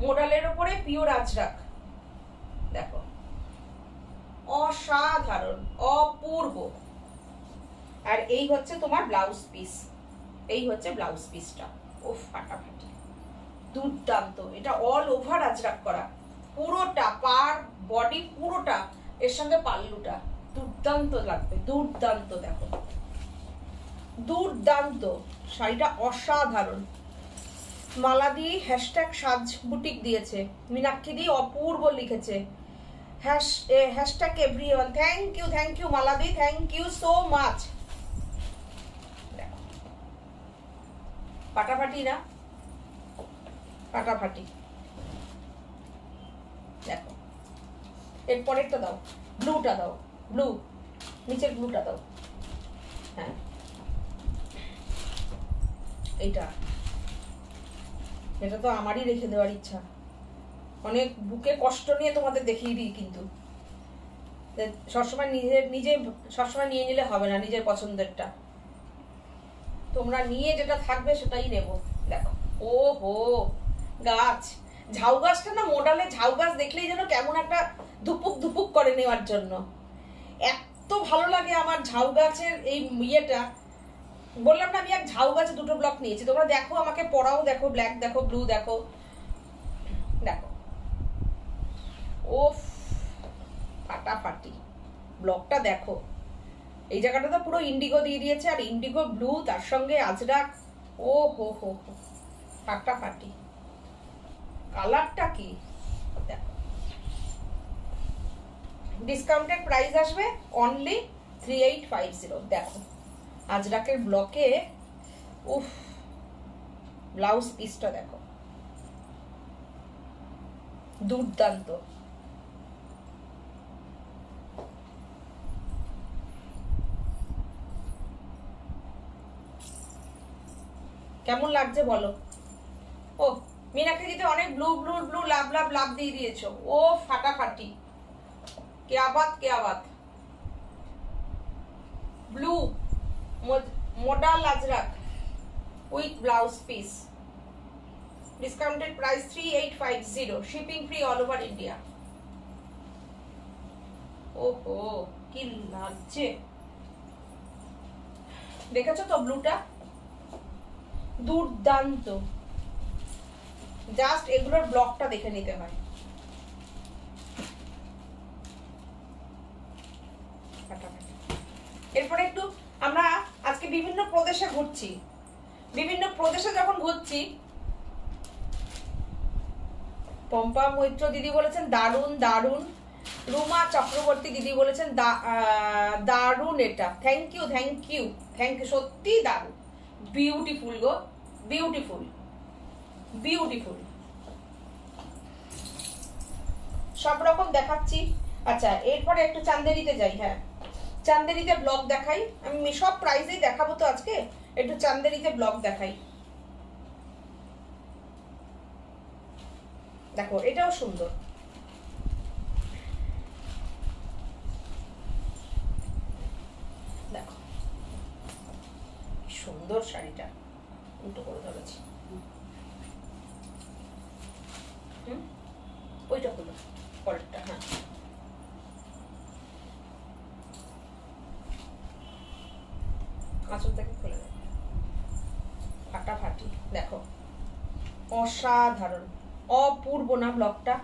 মডালের ওপরে পিওর আজরাক। দেখো অসাধারণ, অপূর্ব। আর এই হচ্ছে তোমার ব্লাউজ পিস, এই হচ্ছে ব্লাউজ পিসটা। ও ফাটাফাটি, দুর্দান্ত। এটা অল ওভার আজরাক করা, পুরোটা পার বডি পুরোটা, এর সঙ্গে পাল্লুটা, দুর্দান্ত লাগবে, দুর্দান্ত। দেখো দুর্দান্ত শাড়িটা, অসাধারণ। মালাদি হ্যাশট্যাগ সাজ বুটিক দিয়েছে, মীনাক্ষী দি অপূর্ব লিখেছে, হ্যাশট্যাগ এভরিওয়ান। থ্যাংক ইউ মালাদি, থ্যাংক ইউ সো মাচ। ফাটাফাটি না, ফাটাফাটি। দেখো এরপরেরটা দাও, ব্লুটা দাও, ব্লু, নিচের ব্লুটা দাও। হ্যাঁ এইটা, এটা তো আমারই রেখে দেওয়ার ইচ্ছা, অনেক বুকে কষ্ট নিয়ে তোমাদের দেখিয়ে দিই, কিন্তু সবসময় নিজে সবসময় নিয়ে নিলে হবে না, নিজের পছন্দেরটা তোমরা নিয়ে যেটা থাকবে সেটাই নেব। দেখো ও হো, গাছ, ঝাউ গাছটা না, মডালে ঝাউ গাছ দেখলেই যেন কেমন একটা ধুপুক ধুপুক করে নেওয়ার জন্য। এত ভালো লাগে আমার ঝাউ গাছের এই ইয়েটা। বললাম না আমি এক ঝাউ গাছে দুটো ব্লক নিয়েছি, তোমরা দেখো, আমাকে পরাও দেখো, ব্ল্যাক দেখো, ব্লু দেখো। দেখো ও ফাটাফাটি ব্লকটা দেখো। এই জায়গাটা তো পুরো ইন্ডিগো দিয়ে দিয়েছে, আর ইন্ডিগো ব্লু, তার সঙ্গে আজরাক। ও হো হো হো, ফাটাফাটি। কালারটা কি দেখো। ডিসকাউন্টেড প্রাইস আসবে অনলি 3850। দেখো আজরাকের ব্লকে, উফ, ব্লাউজ পিসটা দেখো, দুর্দান্ত। কেমন লাগছে বলো? ও মীনাক্ষী দিতে অনেক ব্লু ব্লু ব্লু লাভ লাভ লাভ দিয়ে দিয়েছো। ও ফাটাফাটি, क्या बात क्या बात। Blue modal Ajrak with blouse piece, discounted price 3850, shipping free all over India. ওহো কি লাগছে, দেখেছো তো ব্লুটা, দুর্দান্ত। জাস্ট এগুলোর ব্লকটা দেখে নিতে হয়। এরপরে একটু আমরা আজকে বিভিন্ন প্রদেশে ঘুরছি, বিভিন্ন প্রদেশে যখন ঘুরছি, পম্পা মৈত্র দিদি বলেছেন দারুণ দারুণ, রুমা চক্রবর্তী দিদি বলেছেন দারুণ, এটা thank you thank you thank you, সত্যি দারুণ, বিউটিফুল গো, বিউটিফুল বিউটিফুল। সব রকম দেখাচ্ছি। আচ্ছা এরপরে একটু চান্দেরিতে যাই। হ্যাঁ চান্দেরিতে ব্লগ দেখাই, আমি সব প্রাইজেই দেখাবো তো আজকে, একটু চান্দেরিতে ব্লগ দেখাই। দেখো এটাও সুন্দর, ফাটাফাটি দেখো, অসাধারণ, অপূর্ব না ব্লকটা?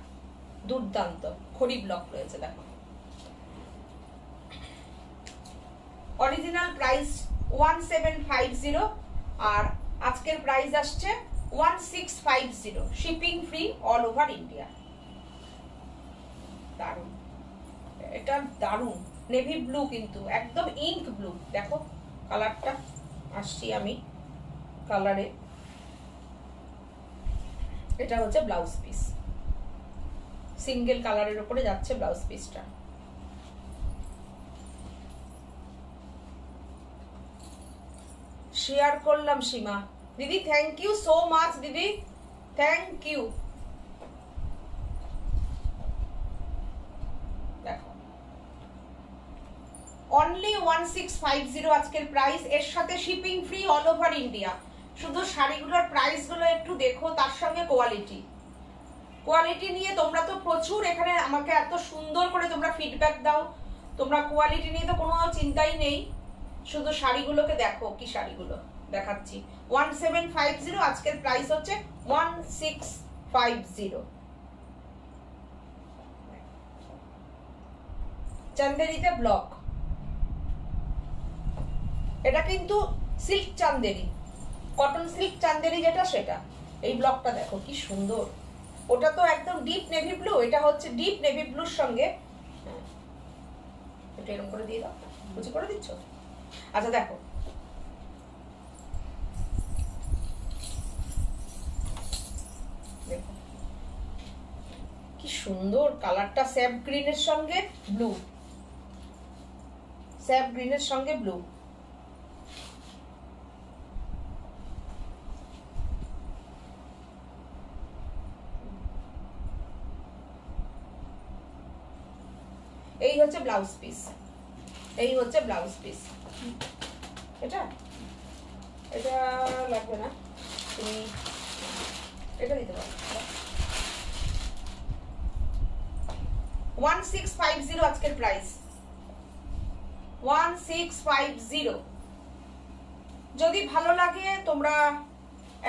দুর্দান্ত খড়ি ব্লক রয়েছে দেখো। অরিজিনাল প্রাইস 1750 আর আজকের প্রাইস আসছে 1650, shipping free all over India. দারুণ, এটা দারুণ নেভি ব্লু, কিন্তু একদম ইঙ্ক ব্লু। দেখো কালারটা, আসছি আমি কালারে। এটা হচ্ছে ব্লাউজ পিস, সিঙ্গেল কালারের উপরে যাচ্ছে ব্লাউজ পিসটা। শেয়ার করলাম সীমা দিদি, থ্যাংক ইউ সো মাচ দিদি, থ্যাংক ইউ। দেখো অনলি 1650 আজকের প্রাইস, এর সাথে shipping free all over India. শুধু শাড়িগুলোর প্রাইস গুলো একটু দেখো, তার সঙ্গে কোয়ালিটি। কোয়ালিটি নিয়ে তোমরা তো প্রচুর এখানে আমাকে এত সুন্দর করে তোমরা ফিডব্যাক দাও, তোমরা কোয়ালিটি নিয়ে তো কোনো চিন্তাই নেই। শুধু শাড়িগুলোকে দেখো, কি শাড়িগুলো দেখাচ্ছি। 1750, আজকের প্রাইস হচ্ছে 1650। চান্দেরিতে ব্লক, এটা কিন্তু silk Chanderi, cotton silk Chanderi যেটা সেটা। এই ব্লকটা দেখো কি সুন্দর, ওটা তো একদম ডিপ নেভি ব্লু, এটা হচ্ছে ডিপ নেভি ব্লুর সঙ্গে। এটা এরকম করে দিয়ে দাও, বুঝি করে দিচ্ছ। আচ্ছা দেখো, দেখো কি সুন্দর কালারটা, স্যাপ গ্রিনের সঙ্গে ব্লু, স্যাপ গ্রিনের সঙ্গে ব্লু। এই হচ্ছে ব্লাউজ পিস, এই হচ্ছে ব্লাউজ পিস। এটা এটা লাগবে না, তুমি এটা দিতে পারো। 1650 আজকের প্রাইস, 1650। যদি ভালো লাগে তোমরা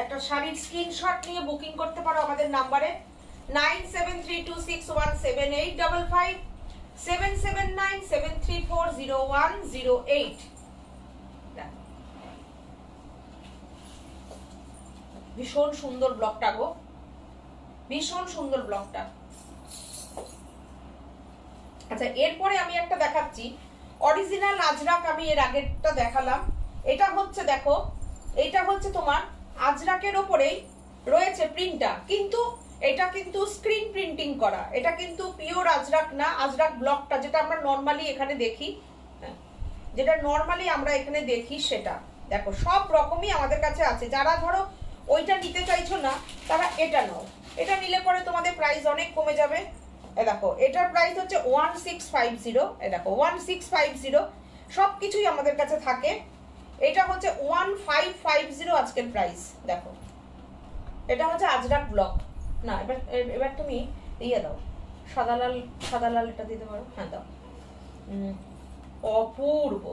একটা শাড়ির স্ক্রিনশট নিয়ে বুকিং করতে পারো আমাদের নাম্বারে 9732617855, 7797340108। ভীষণ সুন্দর ব্লকটা গো, ভীষণ সুন্দর ব্লকটা। আচ্ছা এরপরে আমি একটা দেখাচ্ছি অরিজিনাল আজরাক, আমি এর আগেরটা দেখালাম। এটা হচ্ছে দেখো, এটা হচ্ছে তোমার আজরাকের ওপরেই রয়েছে প্রিন্টটা, কিন্তু এটা কিন্তু স্ক্রিন প্রিন্টিং করা, এটা কিন্তু পিওর আজরাক না। আজরাক ব্লকটা যেটা আমরা নর্মালি এখানে দেখি, যেটা নর্মালি আমরা এখানে দেখি সেটা দেখো, সব রকমই আমাদের কাছে আছে। যারা ধরো ওইটা নিতে চাইছো না তারা এটা নাও, এটা নিলে পরে তোমাদের প্রাইস অনেক কমে যাবে। দেখো এটার প্রাইস হচ্ছে 1650, দেখো 1650, সবকিছুই আমাদের কাছে থাকে। এটা হচ্ছে 1550 আজকের প্রাইস। দেখো এটা হচ্ছে আজরাক ব্লক না। এবার তুমি ইয়ে দাও, সাদা লাল, সাদা লাল এটা দিতে পারো, হ্যাঁ দাও। অপূর্ব,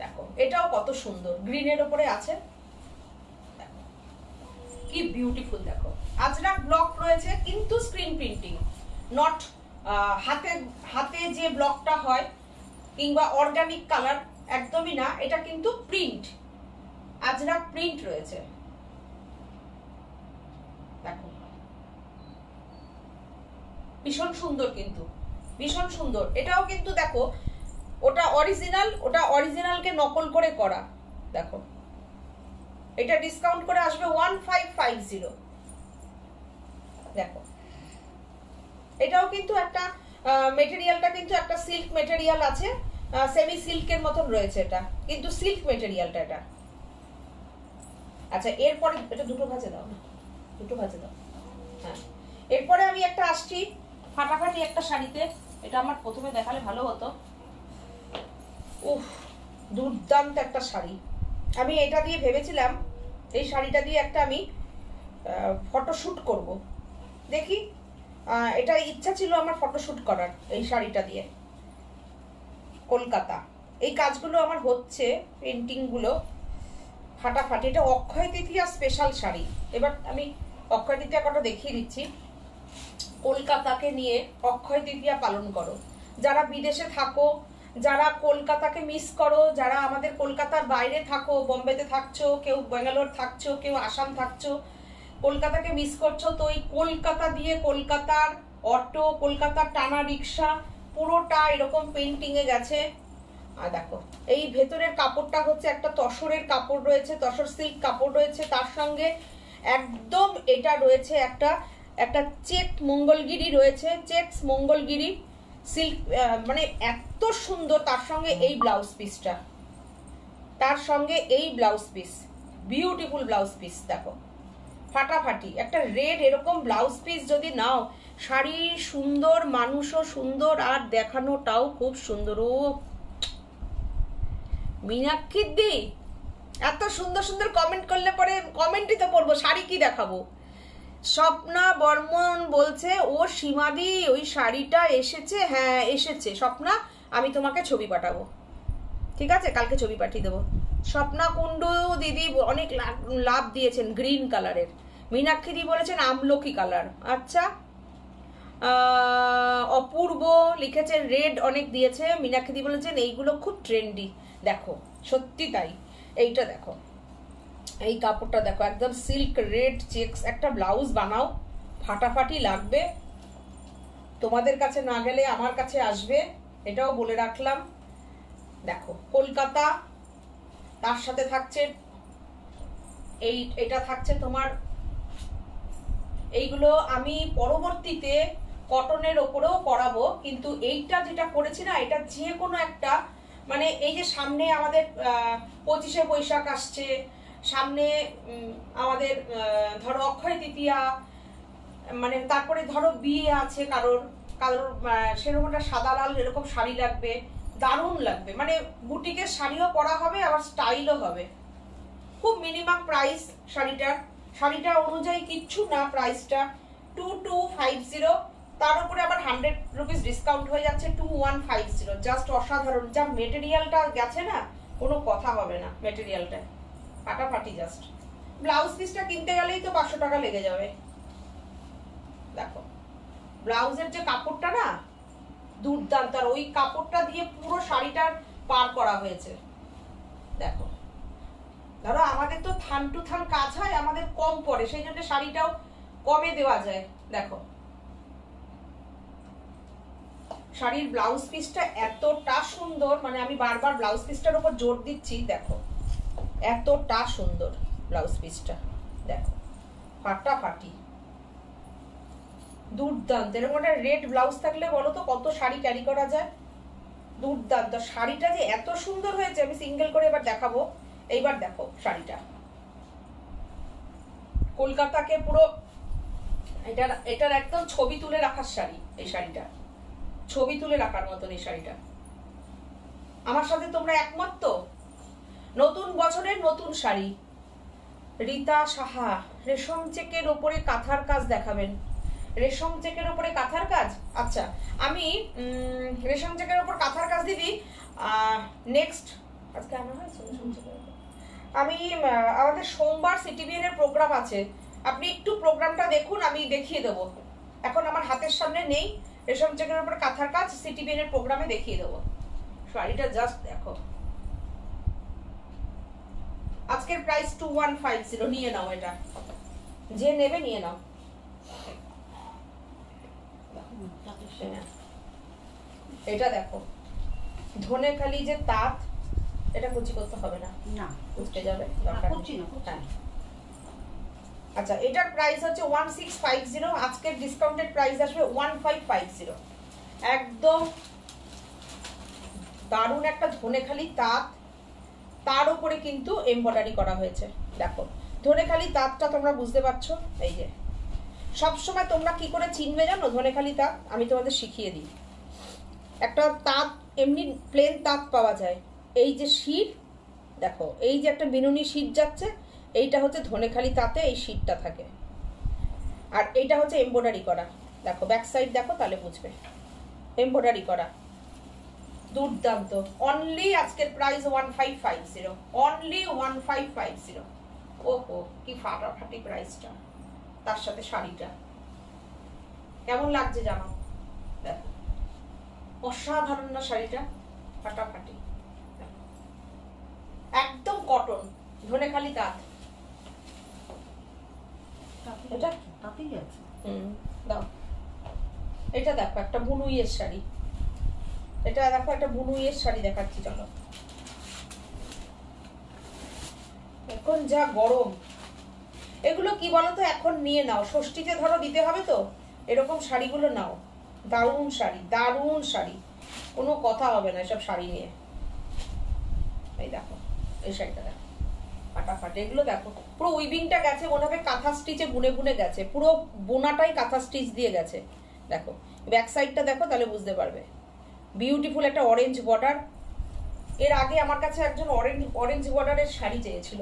দেখো এটাও কত সুন্দর, গ্রিনের ওপরে আছে, কি বিউটিফুল। দেখো আজরাক ব্লক রয়েছে কিন্তু স্ক্রিন প্রিন্টিং, নট হাতে হাতে যে ব্লকটা হয় কিংবা অর্গানিক কালার, একদমই না। এটা কিন্তু প্রিন্ট, আজরাক প্রিন্ট রয়েছে। দেখো ভীষণ সুন্দর, কিন্তু ভীষণ সুন্দর। এটাও কিন্তু দেখো ওটা অরিজিনাল, ওটা অরিজিনালকে নকল করে করা। দেখো এটা ডিসকাউন্ট করে আসবে 1550। দেখো এটাও কিন্তু একটা মেটেরিয়ালটা কিন্তু একটা সিল্ক মেটেরিয়াল আছে, সেমি সিল্কের মতন রয়েছে এটা, কিন্তু সিল্ক মেটেরিয়ালটা এটা। আচ্ছা এরপরে এটা দুটো ভাজে দাও না, দুটো ভাজে দাও। হ্যাঁ এরপরে আমি একটা আসছি ফাটাফাটি একটা শাড়িতে, এটা আমার প্রথমে দেখালে ভালো হতো। উফ দুর্দান্ত একটা শাড়ি, আমি এটা দিয়ে ভেবেছিলাম এই শাড়িটা দিয়ে একটা আমি ফটোশুট করব, দেখি এটা ইচ্ছা ছিল আমার ফটোশুট করার এই শাড়িটা দিয়ে। কলকাতা এই কাজগুলো আমার হচ্ছে, পেন্টিংগুলো ফাটাফাটি। এটা অক্ষয় তৃতীয়া স্পেশাল শাড়ি। এবার আমি অক্ষয় তৃতীয়া কটা দেখিয়ে দিচ্ছি। কলকাতাকে নিয়ে অক্ষয় তৃতীয়া পালন করো। যারা বিদেশে থাকো, যারা কলকাতাকে মিস করো, যারা আমাদের কলকাতার বাইরে থাকো, বোম্বেতে থাকছো, কেউ ব্যাঙ্গালোর থাকছো, কেউ আসাম থাকছো, কলকাতাকে মিস করছো, তো এই কলকাতা দিয়ে কলকাতার অটো, কলকাতার টানা রিক্সা পুরোটা এরকম পেন্টিংয়ে গেছে। আর দেখো এই ভেতরের কাপড়টা হচ্ছে একটা তসরের কাপড় রয়েছে, তসর সিল্ক কাপড় রয়েছে, তার সঙ্গে একদম এটা রয়েছে একটা একটা চেক মঙ্গলগিরি রয়েছে, চেকস মঙ্গলগিরি সিল্ক, মানে এত সুন্দর। তার সঙ্গে এই ব্লাউজ পিসটা, তার সঙ্গে এই blouse piece, beautiful blouse piece দেখো, ফাটাফাটি একটা রেড এরকম ব্লাউজ পিস যদি নাও, শাড়ি সুন্দর, মানুষও সুন্দর, আর দেখানোটাও খুব সুন্দর। ও মীনাক্ষীর দি এত সুন্দর সুন্দর কমেন্ট করলে পরে কমেন্টই তো পড়বো, শাড়ি কি দেখাবো। স্বপ্না বর্মন বলছে ও সীমাদি ওই শাড়িটা এসেছে। হ্যাঁ এসেছে স্বপ্না, আমি তোমাকে ছবি পাঠাবো, ঠিক আছে, কালকে ছবি পাঠিয়ে দেবো। স্বপ্না কুণ্ডু দিদি অনেক লাভ দিয়েছেন গ্রিন কালারের। মীনাক্ষী দি বলেছেন আমলকি কালার। আচ্ছা, অপূর্ব লিখেছে রেড অনেক দিয়েছে। মীনাক্ষী দি বলেছেন এইগুলো খুব ট্রেন্ডি। দেখো সত্যি তাই, এইটা দেখো, এই কাপড়টা দেখো, একদম সিল্ক রেড চেকস একটা ব্লাউজ বানাও, ফাটাফাটি লাগবে। তোমাদের কাছে না গেলে আমার কাছে আসবে, এটাও বলে রাখলাম। দেখো কলকাতা, তার সাথে থাকছে এটা থাকছে তোমার, এইগুলো আমি পরবর্তীতে কটনের ওপরেও করাবো, কিন্তু এইটা যেটা করেছি না, এটা যে কোনো একটা, মানে এই যে সামনে আমাদের 25শে বৈশাখ আসছে, সামনে আমাদের ধরো অক্ষয় তৃতীয়া, মানে তারপরে ধরো বিয়ে আছে কারোর কারোর, সেরকম একটা সাদা লাল এরকম শাড়ি লাগবে, দারুণ লাগবে। মানে বুটিকের শাড়িও পরা হবে, আবার স্টাইলও হবে। খুব মিনিমাম প্রাইস শাড়িটা অনুযায়ী কিচ্ছু না, প্রাইসটা 2250, তার উপরে আবার 100 রুপিস ডিসকাউন্ট হয়ে যাচ্ছে 2150। জাস্ট অসাধারণ, যা মেটেরিয়ালটা গেছে না, কোনো কথা হবে না, মেটেরিয়ালটা ফাটাফাটি। জাস্ট ব্লাউজ পিসটা কিনতে গেলেই তো 500 টাকা লেগে যাবে। দেখো ব্লাউজের যে কাপড়টা না দুর্দান্ত, আর ওই কাপড়টা দিয়ে পুরো শাড়িটার পার করা হয়েছে। দেখো ধরো আমাদের তো থান টু থান কাজ হয়, আমাদের কম পড়ে, সেই জন্য শাড়িটাও কমে দেওয়া যায়। দেখো শাড়ির ব্লাউজ পিসটা এতটা সুন্দর, মানে আমি বারবার ব্লাউজ পিসটার উপর জোর দিচ্ছি। দেখো এতটা সুন্দর ব্লাউজ পিসটা, দেখো ফাটাফাটি দুর্দান্ত। এরকম একটা রেড ব্লাউজ থাকলে বলো তো কত শাড়ি ক্যারি করা যায়, দুর্দান্ত। শাড়িটা যে এত সুন্দর হয়েছে, আমি সিঙ্গেল করে এবার দেখাবো। এইবার দেখো শাড়িটা, কলকাতাকে পুরো এটার একদম ছবি তুলে রাখার শাড়ি। এই শাড়িটা ছবি তুলে রাখার মতন এই শাড়িটা। আমার সাথে তোমরা একমত তো? নতুন বছরের নতুন শাড়ি। রীতা সাহা রেশম চেকের ওপরে কাঁথার কাজ দেখাবেন। রেশম চেকের ওপরে কাঁথার কাজ, আচ্ছা আমি রেশম চেকের ওপর কাঁথার কাজ দিদি নেক্সট, আজকে আনা হয়েছে রেশম চেকের ওপর, আমি আমাদের সোমবার সিটিভিএন এর প্রোগ্রাম আছে, আপনি একটু প্রোগ্রামটা দেখুন, আমি দেখিয়ে দেবো। এখন আমার হাতের সামনে নেই রেশম চেকের ওপর কাঁথার কাজ, সিটিভিএন এর প্রোগ্রামে দেখিয়ে দেবো। শাড়িটা জাস্ট দেখো, আজকের প্রাইস 2150, নিয়ে নাও, এটা যে নেবে নিয়ে নাও। এটা দেখো ধনেখালি যে তাঁত, এটা কুচি করতে হবে না, না কুচতে যাবে দরকার নেই। আচ্ছা এটার প্রাইস হচ্ছে 1650, আজকের ডিসকাউন্টেড প্রাইস আসবে 1550। একদম দারুণ একটা ধনেখালি তাঁত, তার উপরে কিন্তু এমব্রয়ডারি করা হয়েছে। দেখো ধনেখালি তাঁতটা তোমরা বুঝতে পারছো, এই যে সবসময় তোমরা কি করে চিনবে জানো ধনেখালি তাঁত, আমি তোমাদের শিখিয়ে দিই। একটা তাঁত এমনি প্লেন তাঁত পাওয়া যায়, এই যে শীট দেখো, এই যে একটা বিনুনি শীট যাচ্ছে, এইটা হচ্ছে ধনেখালি তাঁতে এই শীটটা থাকে, আর এইটা হচ্ছে এমব্রয়ডারি করা। দেখো ব্যাক সাইড দেখো, তাহলে বুঝবে এমব্রয়ডারি করা। দুর্দান্ত। অনলি আজকের প্রাইস 1550, অনলি 1550। ওহো কি ফাটাফাটি প্রাইসটা, তার সাথে শাড়িটা কেমন লাগছে জানো? দেখো অসাধারণ না শাড়িটা, ফাটাফাটি একদম কটন, ধনেখালি তাঁত। এটা তাতেই আছে। দাও এটা দেখো একটা বুনুইয়ের শাড়ি, এটা দেখো একটা বুনুইয়ের শাড়ি দেখাচ্ছি চলো। এখন যা গরম, এগুলো কি বলতো এখন নিয়ে নাও, ষষ্ঠীতে ধরো দিতে হবে তো, এরকম শাড়িগুলো নাও। দারুণ শাড়ি, দারুণ শাড়ি, কোনো কথা হবে না এসব শাড়ি নিয়ে। এই দেখো এই শাড়িটা দেখো ফাটাফাটি। এগুলো দেখো পুরো উইভিংটা গেছে মনে হবে কাঁথা স্টিচে বুনে বুনে গেছে, পুরো বোনাটাই কাঁথা স্টিচ দিয়ে গেছে। দেখো ব্যাক সাইডটা দেখো তাহলে বুঝতে পারবে। বিউটিফুল একটা অরেঞ্জ বর্ডার। এর আগে আমার কাছে একজন অরেঞ্জ বর্ডারের শাড়ি চেয়েছিল।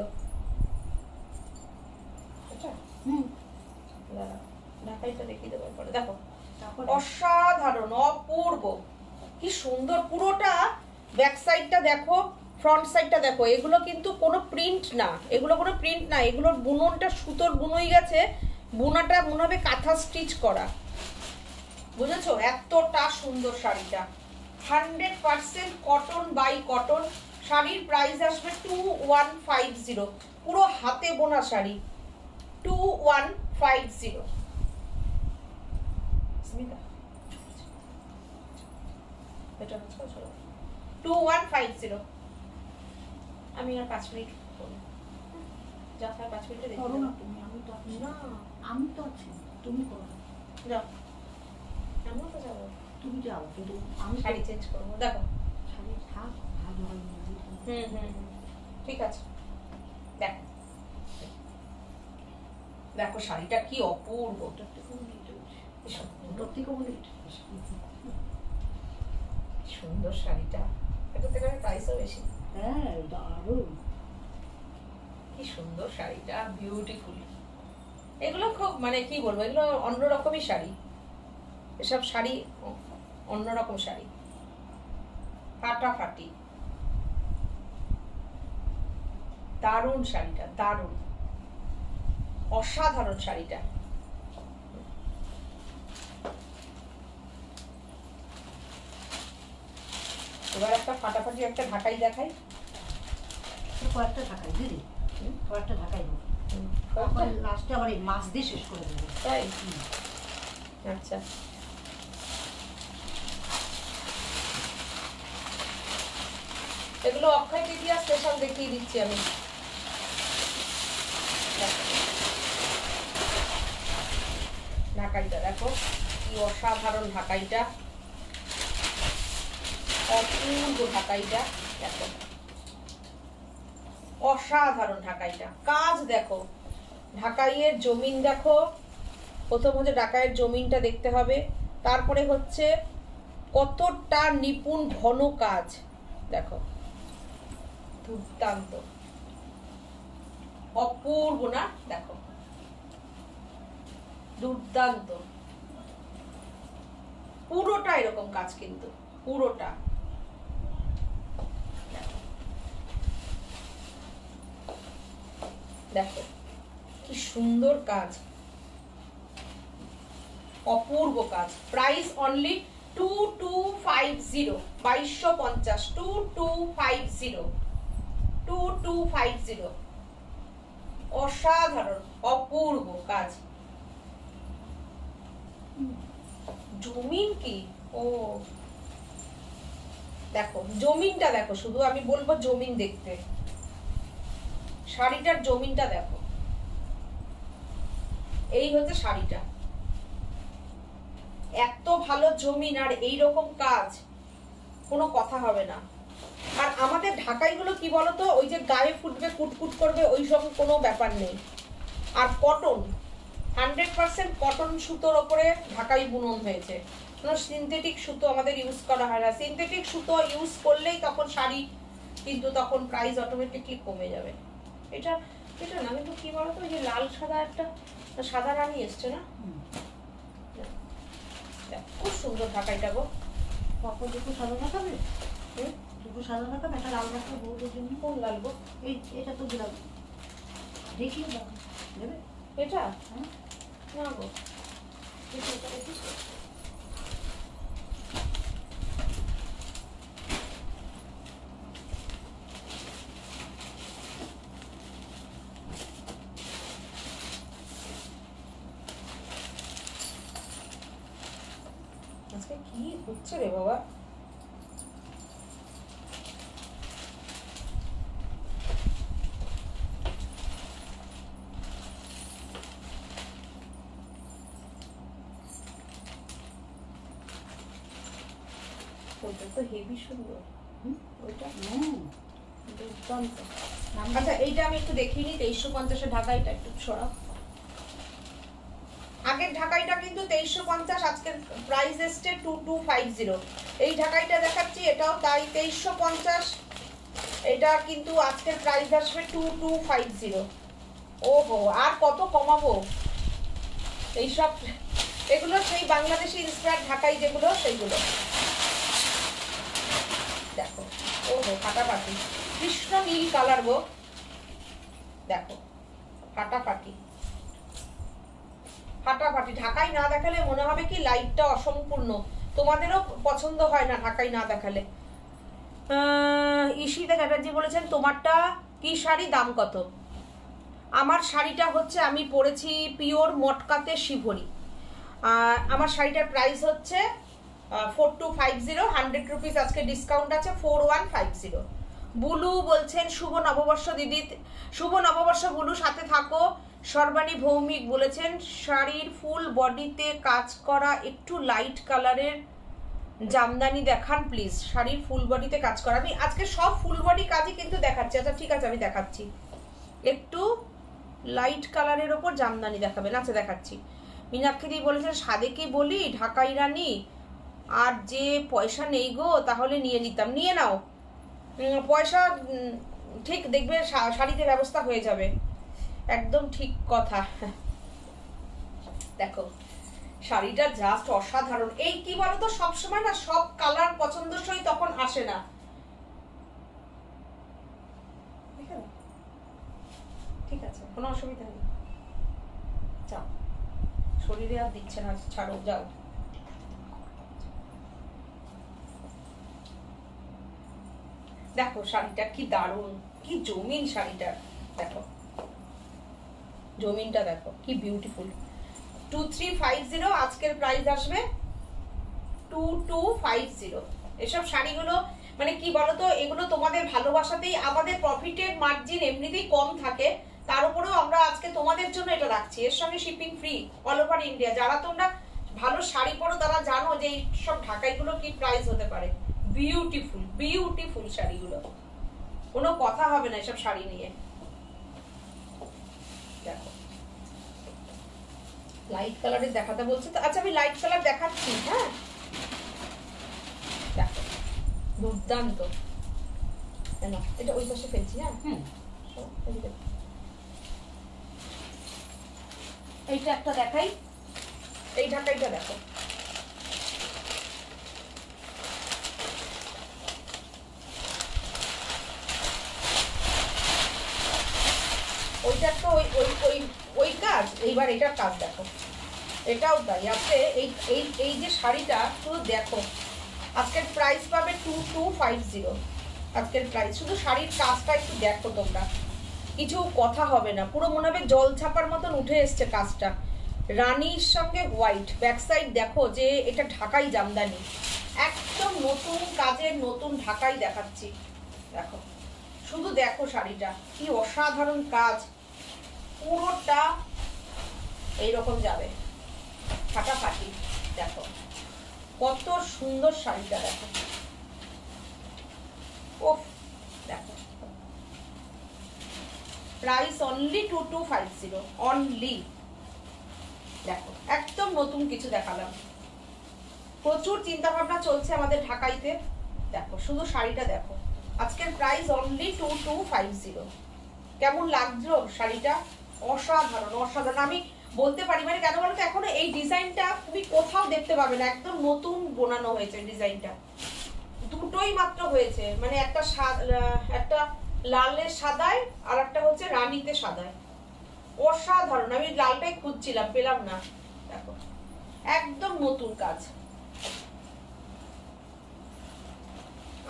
ঢাকাইটা দেখিয়ে দেবো পরে। দেখো অসাধারণ, অপূর্ব, কি সুন্দর পুরোটা। ব্যাক সাইডটা দেখো, ফ্রন্ট সাইডটা দেখো। এগুলো কিন্তু কোনো প্রিন্ট না, এগুলো কোনো প্রিন্ট না, এগুলোর বুননটা সুতোর বুনই গেছে, বুনাটা মনে হবে কাঁথা স্টিচ করা, বুঝেছো? এতটা সুন্দর শাড়িটা, 100% কটন বাই কটন। শাড়ির প্রাইস আসবে 2150, পুরো হাতে বোনা শাড়ি 2150। এটা হচ্ছে 2150। আমি আর 5 মিনিট করব, যা 5 মিনিটে দেখো করো না তুমি, আমি তো আছি না, আমি তো আছি, তুমি করো, যাও। আমি তো যাবো, তুমি যাও, কিন্তু আমি শাড়ি চেঞ্জ করবো। দেখো শাড়ি থাক, ভালো হয় না। ঠিক আছে। দেখো দেখো শাড়িটা কি অপূর্ব, সুন্দর শাড়িটা। এটা থেকে প্রাইসও বেশি। হ্যাঁ দারুণ, কি সুন্দর শাড়িটা, বিউটিফুল। এগুলো খুব মানে কি বলবো, এগুলো অন্যরকমই শাড়ি, এসব শাড়ি অন্যরকম শাড়ি, ফাটাফাটি দারুণ শাড়িটা, দারুণ অসাধারণ শাড়িটা। এবার একটা ফাটাফাটি একটা ঢাকাই দেখাই। কয়েকটা ঢাকাই দিদি, কয়েকটা ঢাকাই দেবো, লাস্টে আবার এই মাছ দিয়ে শেষ করে দেবো। তাই? আচ্ছা এগুলো অক্ষয় তৃতীয়া স্পেশাল দেখিয়ে দিচ্ছি আমি। ঢাকাইটা দেখো কি অসাধারণ, ঢাকাইটা অপূর্ব, ঢাকাইটা দেখো অসাধারণ, ঢাকাইটা কাজ দেখো, ঢাকাইয়ের জমিন দেখো। প্রথম হচ্ছে ঢাকাইয়ের জমিনটা দেখতে হবে, তারপরে হচ্ছে কতটা নিপুণ ঘন কাজ দেখো, দুর্দান্ত অপূর্ব না? দেখো দুর্দান্ত, পুরোটা এরকম কাজ, কিন্তু পুরোটা দেখো কি সুন্দর কাজ, অপূর্ব কাজ। Price only 2250, 2250, 2250, 2250। অসাধারণ অপূর্ব কাজ। জমিন কি, ও দেখো জমিনটা দেখো, শুধু আমি বলবো জমিন দেখতে, শাড়িটার জমিনটা দেখো। এই হচ্ছে শাড়িটা, এত ভালো জমিন আর এইরকম কাজ, কোনো কথা হবে না। আর আমাদের ঢাকাইগুলো কি বলতো, ওই যে গায়ে ফুটবে কুটকুট করবে ওই সব কোনো ব্যাপার নেই। আর কটন, 100% কটন সুতোর ওপরে ঢাকাই বুনন হয়েছে, কোনো সিনথেটিক সুতো আমাদের ইউজ করা হয় না। সিনথেটিক সুতো ইউজ করলেই তখন শাড়ি কিন্তু তখন প্রাইস অটোমেটিকলি কমে যাবে। এটা এটা না, কিন্তু কি বলতো, ওই যে লাল সাদা একটা সাদা রানী এসছে না, খুব সুন্দর ঢাকাইটা গো। কখন দেখো সাদা দেখাবে, দুটো সাদা রাখা, একটা লাল রাখা বউদের জন্য। কোন লাল গো? এটা তো দিলাম, দেখিয়ে দাও, দেবে? এটা হ্যাঁ, না গো, এটা দেখি। আজকে কি হচ্ছে রে বাবা? ওইটা তো হেভি সুন্দর। ওইটা দুর্দান্ত। আচ্ছা এইটা আমি একটু দেখিয়ে নিই। 2350 ঢাকাইটা একটু সরাও। আগের ঢাকাইটা কিন্তু 2350, আজকের প্রাইস এসছে 2250। এই ঢাকাইটা দেখাচ্ছি, এটাও তাই 2350। এটা কিন্তু আজকের প্রাইস আসবে 2250। ওহো, আর কত কমাবো? এইসব এগুলো সেই বাংলাদেশি ইন্সপায়ার্ড ঢাকাই যেগুলো, সেইগুলো দেখো। ওহো, ফাটাফাটি কৃষ্ণ নীল কালার গো, দেখো ফাটাফাটি ফাটাফাটি। ঢাকাই না দেখালে মনে হবে কি লাইটটা অসম্পূর্ণ। তোমাদেরও পছন্দ হয় না ঢাকাই না দেখালে। ঈশিতা চ্যাটার্জি বলেছেন তোমারটা কি শাড়ি, দাম কত? আমার শাড়িটা হচ্ছে, আমি পরেছি পিওর মটকাতে শিভরি। আমার শাড়িটার প্রাইস হচ্ছে 4250, 100 রুপিস আজকে ডিসকাউন্ট আছে, 4150। বুলু বলছেন শুভ নববর্ষ দিদি, শুভ নববর্ষ বুলু, সাথে থাকো। সর্বাণী ভৌমিক বলেছেন শাড়ির ফুল বডিতে কাজ করা একটু লাইট কালারের জামদানি দেখান প্লিজ। শাড়ির ফুল বডিতে কাজ করা, আমি আজকে সব ফুল বডি কাজই কিন্তু দেখাচ্ছি। আচ্ছা ঠিক আছে, আমি দেখাচ্ছি। একটু লাইট কালারের ওপর জামদানি দেখাবেন, আচ্ছা দেখাচ্ছি। মীনাক্ষী দি বলেছেন সাদেকে বলি ঢাকাই রানী, আর যে পয়সা নেই গো, তাহলে নিয়ে নিতাম। নিয়ে নাও, পয়সা ঠিক দেখবে শাড়িতে ব্যবস্থা হয়ে যাবে, একদম ঠিক কথা। দেখো শাড়িটা জাস্ট অসাধারণ। এই কি বলতো, সবসময় না সব কালার পছন্দসই তখন আসে না। ঠিক আছে, কোনো অসুবিধা নেই, যাও, শরীরে আর দিচ্ছে না, ছাড়ো, যাও। দেখো শাড়িটা কি দারুণ, কি জমিন শাড়িটা, দেখো জমিনটা দেখো কি বিউটিফুল। 2350, আজকের প্রাইস আসবে 2250। এসব শাড়িগুলো মানে কি বলতো, এগুলো তোমাদের ভালোবাসাতেই, আমাদের প্রফিটের মার্জিন এমনিতেই কম থাকে, তার উপরেও আমরা আজকে তোমাদের জন্য এটা রাখছি। এর সঙ্গে shipping free all over India. যারা তোমরা ভালো শাড়ি পরো তারা জানো যে এই সব ঢাকাইগুলো কি প্রাইস হতে পারে। বিউটিফুল বিউটিফুল শাড়িগুলো, কোনো কথা হবে না এসব শাড়ি নিয়ে। দেখো লাইট কালারের দেখাতে বলছে তো, আচ্ছা আমি লাইট কালার দেখাচ্ছি। হ্যাঁ দেখো দুর্দান্ত। এটা ওই পাশে ফেলছি। হ্যাঁ এইটা একটা দেখাই, এই ঢাকাইটা দেখো, ওইটা তো ওই ওই ওই ওই কাজ। এইবার এটার কাজ দেখো, এটাও তাই আছে। এই এই এই যে শাড়িটা শুধু দেখো, আজকের প্রাইস পাবে 2250। আজকের প্রাইস, শুধু শাড়ির কাজটা একটু দেখো তোমরা, কিছু কথা হবে না, পুরো মনে হবে জল ছাপার মতন উঠে এসছে কাজটা। রানীর সঙ্গে হোয়াইট, ব্যাক সাইড দেখো যে এটা ঢাকাই জামদানি, একদম নতুন কাজের নতুন ঢাকাই দেখাচ্ছি। দেখো শুধু দেখো শাড়িটা কি অসাধারণ কাজ, পুরোটা এইরকম যাবে ফাটাফাটি। দেখো কত সুন্দর শাড়িটা, দেখো ওফ। দেখো প্রাইস অনলি 2250 অনলি। দেখো একদম নতুন কিছু দেখালাম, প্রচুর চিন্তা ভাবনা চলছে আমাদের ঢাকাইতে। দেখো শুধু শাড়িটা দেখো, আজকের প্রাইস অনলি 2250। কেমন লাগলো শাড়িটা? অসাধারণ অসাধারণ। আমি বলতে পারি, মানে কেন বলতো, এখনো এই ডিজাইনটা তুমি কোথাও দেখতে পাবে না, একদম নতুন বানানো হয়েছে ডিজাইনটা, দুটোই মাত্র হয়েছে, মানে একটা লালের সাদায় আর একটা হচ্ছে রানীতে সাদায়। অসাধারণ, আমি লালটাই খুঁজছিলাম, পেলাম না। দেখো একদম নতুন কাজ।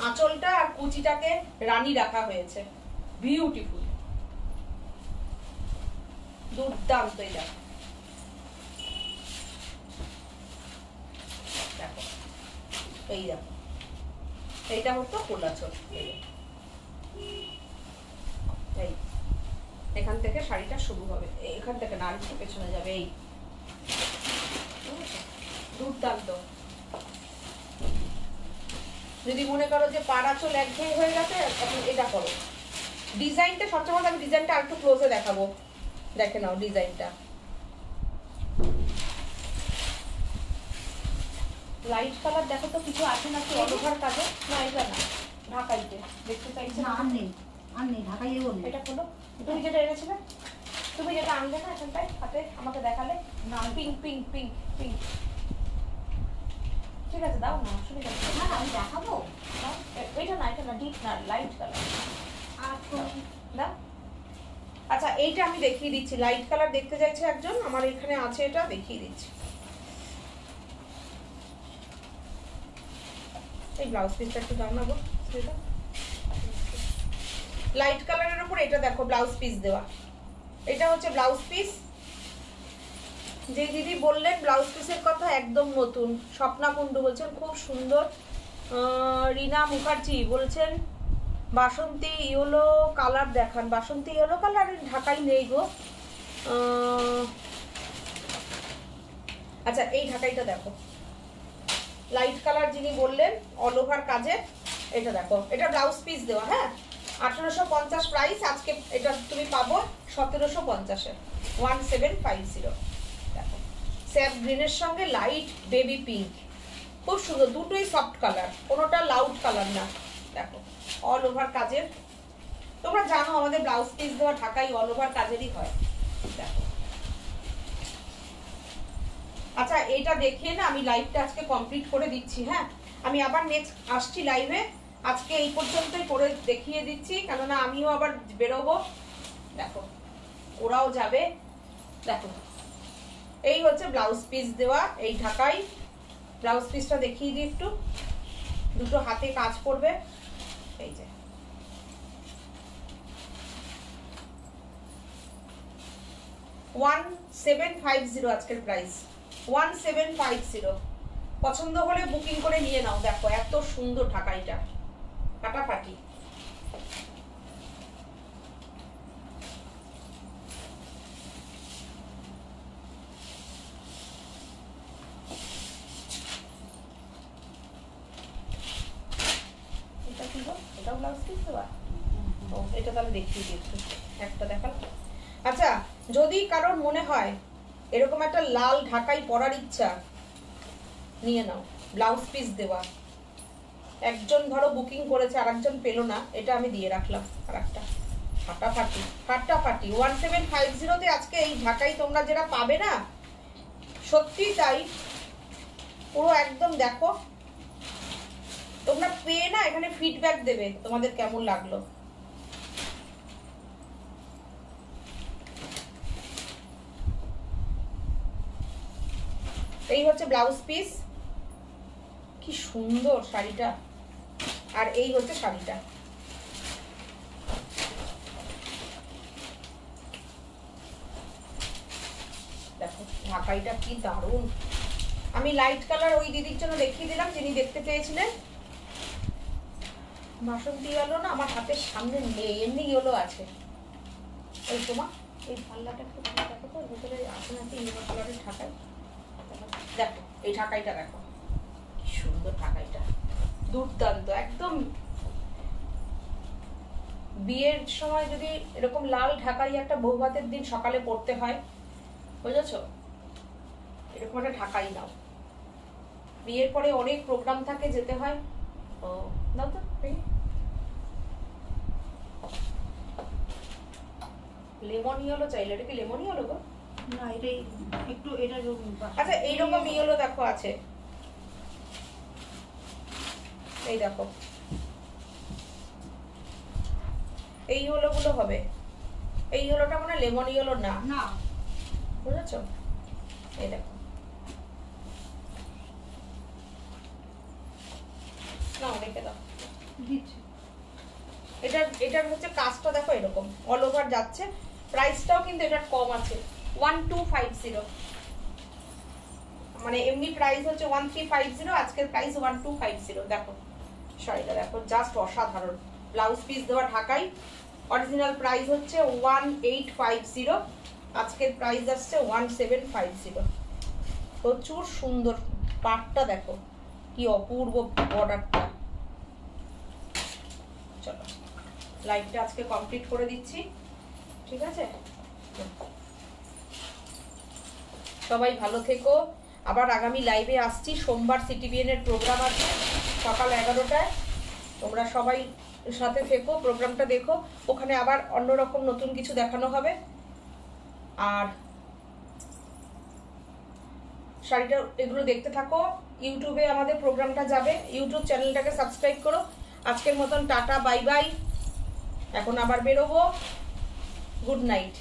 আঁচলটা আর কুচিটাকে রানী রাখা হয়েছে, বিউটিফুল, দুর্দান্ত। দেখো দেখো, এই দেখো, এইটা হতো কোলাচল। এই এখান থেকে শাড়িটা শুরু হবে, এখান থেকে না, আরেকটু পেছনে যাবে। এই দুর্দান্ত। যদি মনে করো যে পাড়াচল একঘেয়ে হয়ে গেছে, এখন এটা করো। ডিজাইনটা সবসময়, আমি ডিজাইনটা আরেকটু ক্লোজে দেখাবো, দেখে নাও ডিজাইনটা। লাইট কালার দেখো তো কিছু আছে নাকি অলোভার কাজে? না এটা না, ঢাকাইতে দেখতে চাইছি না, আর নেই, আর নেই, ঢাকাই বলি। এটা খোলো, তুমি যেটা এনেছিলে, তুমি যেটা আনলে না এখানটায় হাতে আমাকে দেখালে, না পিঙ্ক পিঙ্ক পিঙ্ক পিঙ্ক। ঠিক আছে দাও না, অসুবিধা নেই। না আমি দেখাবো। এটা না, এটা না, ডিপ না, লাইট কালার। আর দাও। আচ্ছা এইটা আমি দেখিয়ে দিচ্ছি, লাইট কালার দেখতে চাইছে একজন, আমার এখানে আছে, এটা দেখিয়ে দিচ্ছি। এই ব্লাউজ পিসটা একটু দাও না গো, লাইট কালারের উপর এটা দেখো ব্লাউজ পিস দেওয়া। এটা হচ্ছে ব্লাউজ পিস। যে দিদি বললেন ব্লাউজ পিসের কথা, একদম নতুন। স্বপ্না কুণ্ডু বলছেন খুব সুন্দর। রিনা মুখার্জি বলছেন বাসন্তী ইয়েলো কালার দেখান। বাসন্তী ইয়েলো কালার ঢাকাই নেই গো। আচ্ছা এই ঢাকাইটা দেখো, লাইট কালার যিনি বললেন অল ওভার কাজের, এটা দেখো, এটা ব্লাউজ পিস দেওয়া। হ্যাঁ 1850 প্রাইস, আজকে এটা তুমি পাবো 1750-এ, 1750। দেখো স্যাপ গ্রিনের সঙ্গে লাইট বেবি পিঙ্ক, খুব সুন্দর, দুটোই সফট কালার, কোনোটা লাউড কালার না। দেখো অল ওভার কাজের, তোমরা জানো আমাদের ব্লাউজ পিস দেওয়া ঢাকাই অল ওভার কাজেরই হয়। দেখো আচ্ছা এইটা দেখিয়ে না আমি লাইভটা আজকে কমপ্লিট করে দিচ্ছি। হ্যাঁ আমি আবার নেক্সট আসছি লাইভে, আজকে এই পর্যন্তই করে দেখিয়ে দিচ্ছি, কেননা আমিও আবার বেরোবো। দেখো ওরাও যাবে। দেখো এই হচ্ছে ব্লাউজ পিস দেওয়া, এই ঢাকাই। ব্লাউজ পিসটা দেখিয়ে দিই একটু, দুটো হাতে কাজ করবে। এই যে 1750 আজকের প্রাইস, 1750। পছন্দ হলে বুকিং করে নিয়ে নাও। দেখো এত সুন্দর ঢাকাইটা, ফাটাফাটি। এটা কি গো, এটাও ব্লাউজ পিস দেওয়া? ও এটা তাহলে দেখিয়ে দিই একটু, একটা দেখাল। আচ্ছা যদি কারোর মনে হয় এরকম একটা লাল ঢাকাই পরার ইচ্ছা, নিয়ে নাও, ব্লাউজ পিস দেওয়া। একজন ধরো বুকিং করেছে, আর একজন পেলো না, এটা আমি দিয়ে রাখলাম। আর একটা ফাটাফাটি ফাটাফাটি 1750-তে আজকে এই ঢাকাই তোমরা যেটা পাবে না, সত্যি তাই, পুরো একদম দেখো, তোমরা পেয়ে না এখানে ফিডব্যাক দেবে তোমাদের কেমন লাগলো। এই হচ্ছে ব্লাউজ পিস, কি সুন্দর শাড়িটা, আর এই হচ্ছে শাড়িটা। দেখো ঢাকাইটা কি দারুণ। আমি লাইট কালার ওই দিদির জন্য দেখিয়ে দিলাম যিনি দেখতে চেয়েছিলেন। বাসন্তী ইয়েলো না আমার হাতের সামনে নেই, এমনি ইয়েলো আছে। এই তোমার এই পাল্লাটা একটু ভালো দেখো তো, ভিতরে আছে নাকি ইয়েলো কালারের ঢাকাই। দেখো এই ঢাকাইটা দেখো, কি সুন্দর ঢাকাইটা, দুর্দান্ত একদম। বিয়ের সময় যদি এরকম লাল ঢাকাই একটা বৌভাতের দিন সকালে পড়তে হয়, বুঝেছো, এরকম একটা ঢাকাই নাও। বিয়ের পরে অনেক প্রোগ্রাম থাকে, যেতে হয়। ও দাও তো লেমন ইয়েলো চাইলে, এটা কি লেমন ইয়েলো গো? না এটাই একটু, এটা আচ্ছা এইরকম ইয়েলো দেখো আছে, এই দেখো, এই ইয়েলোগুলো হবে, এই ইয়েলোটা মানে লেমন ইয়েলো না, না বুঝেছো? এই দেখো, নাও রেখে দাও। দিচ্ছি। এটার হচ্ছে কাজটা দেখো এরকম অল ওভার যাচ্ছে। প্রাইসটাও কিন্তু এটার কম আছে, 1250, মানে এমনি প্রাইস হচ্ছে 1350, আজকের প্রাইস 1250। দেখো শাড়িটা দেখো, জাস্ট অসাধারণ। ব্লাউজ পিস দেওয়া ঢাকাই, অরিজিনাল প্রাইস হচ্ছে 1850, আজকের প্রাইস আসছে 1750। প্রচুর সুন্দর, পাটটা দেখো কি অপূর্ব বর্ডারটা। চলো লাইভটা আজকে কমপ্লিট করে দিচ্ছি, ঠিক আছে? সবাই ভালো থেকো। আবার আগামী লাইভে আসছি, সোমবার সিটিবিএন এর প্রোগ্রাম আছে সকাল 11টায়। তোমরা সবাই সাথে থেকো, প্রোগ্রামটা দেখো, ওখানে আবার অন্যরকম নতুন কিছু দেখানো হবে। আর শাড়িটা এগুলো দেখতে থাকো, ইউটিউবে আমাদের প্রোগ্রামটা যাবে, ইউটিউব চ্যানেলটাকে সাবস্ক্রাইব করো। আজকের মতন টাটা, বাই বাই, এখন আবার বেরোবো, গুড নাইট।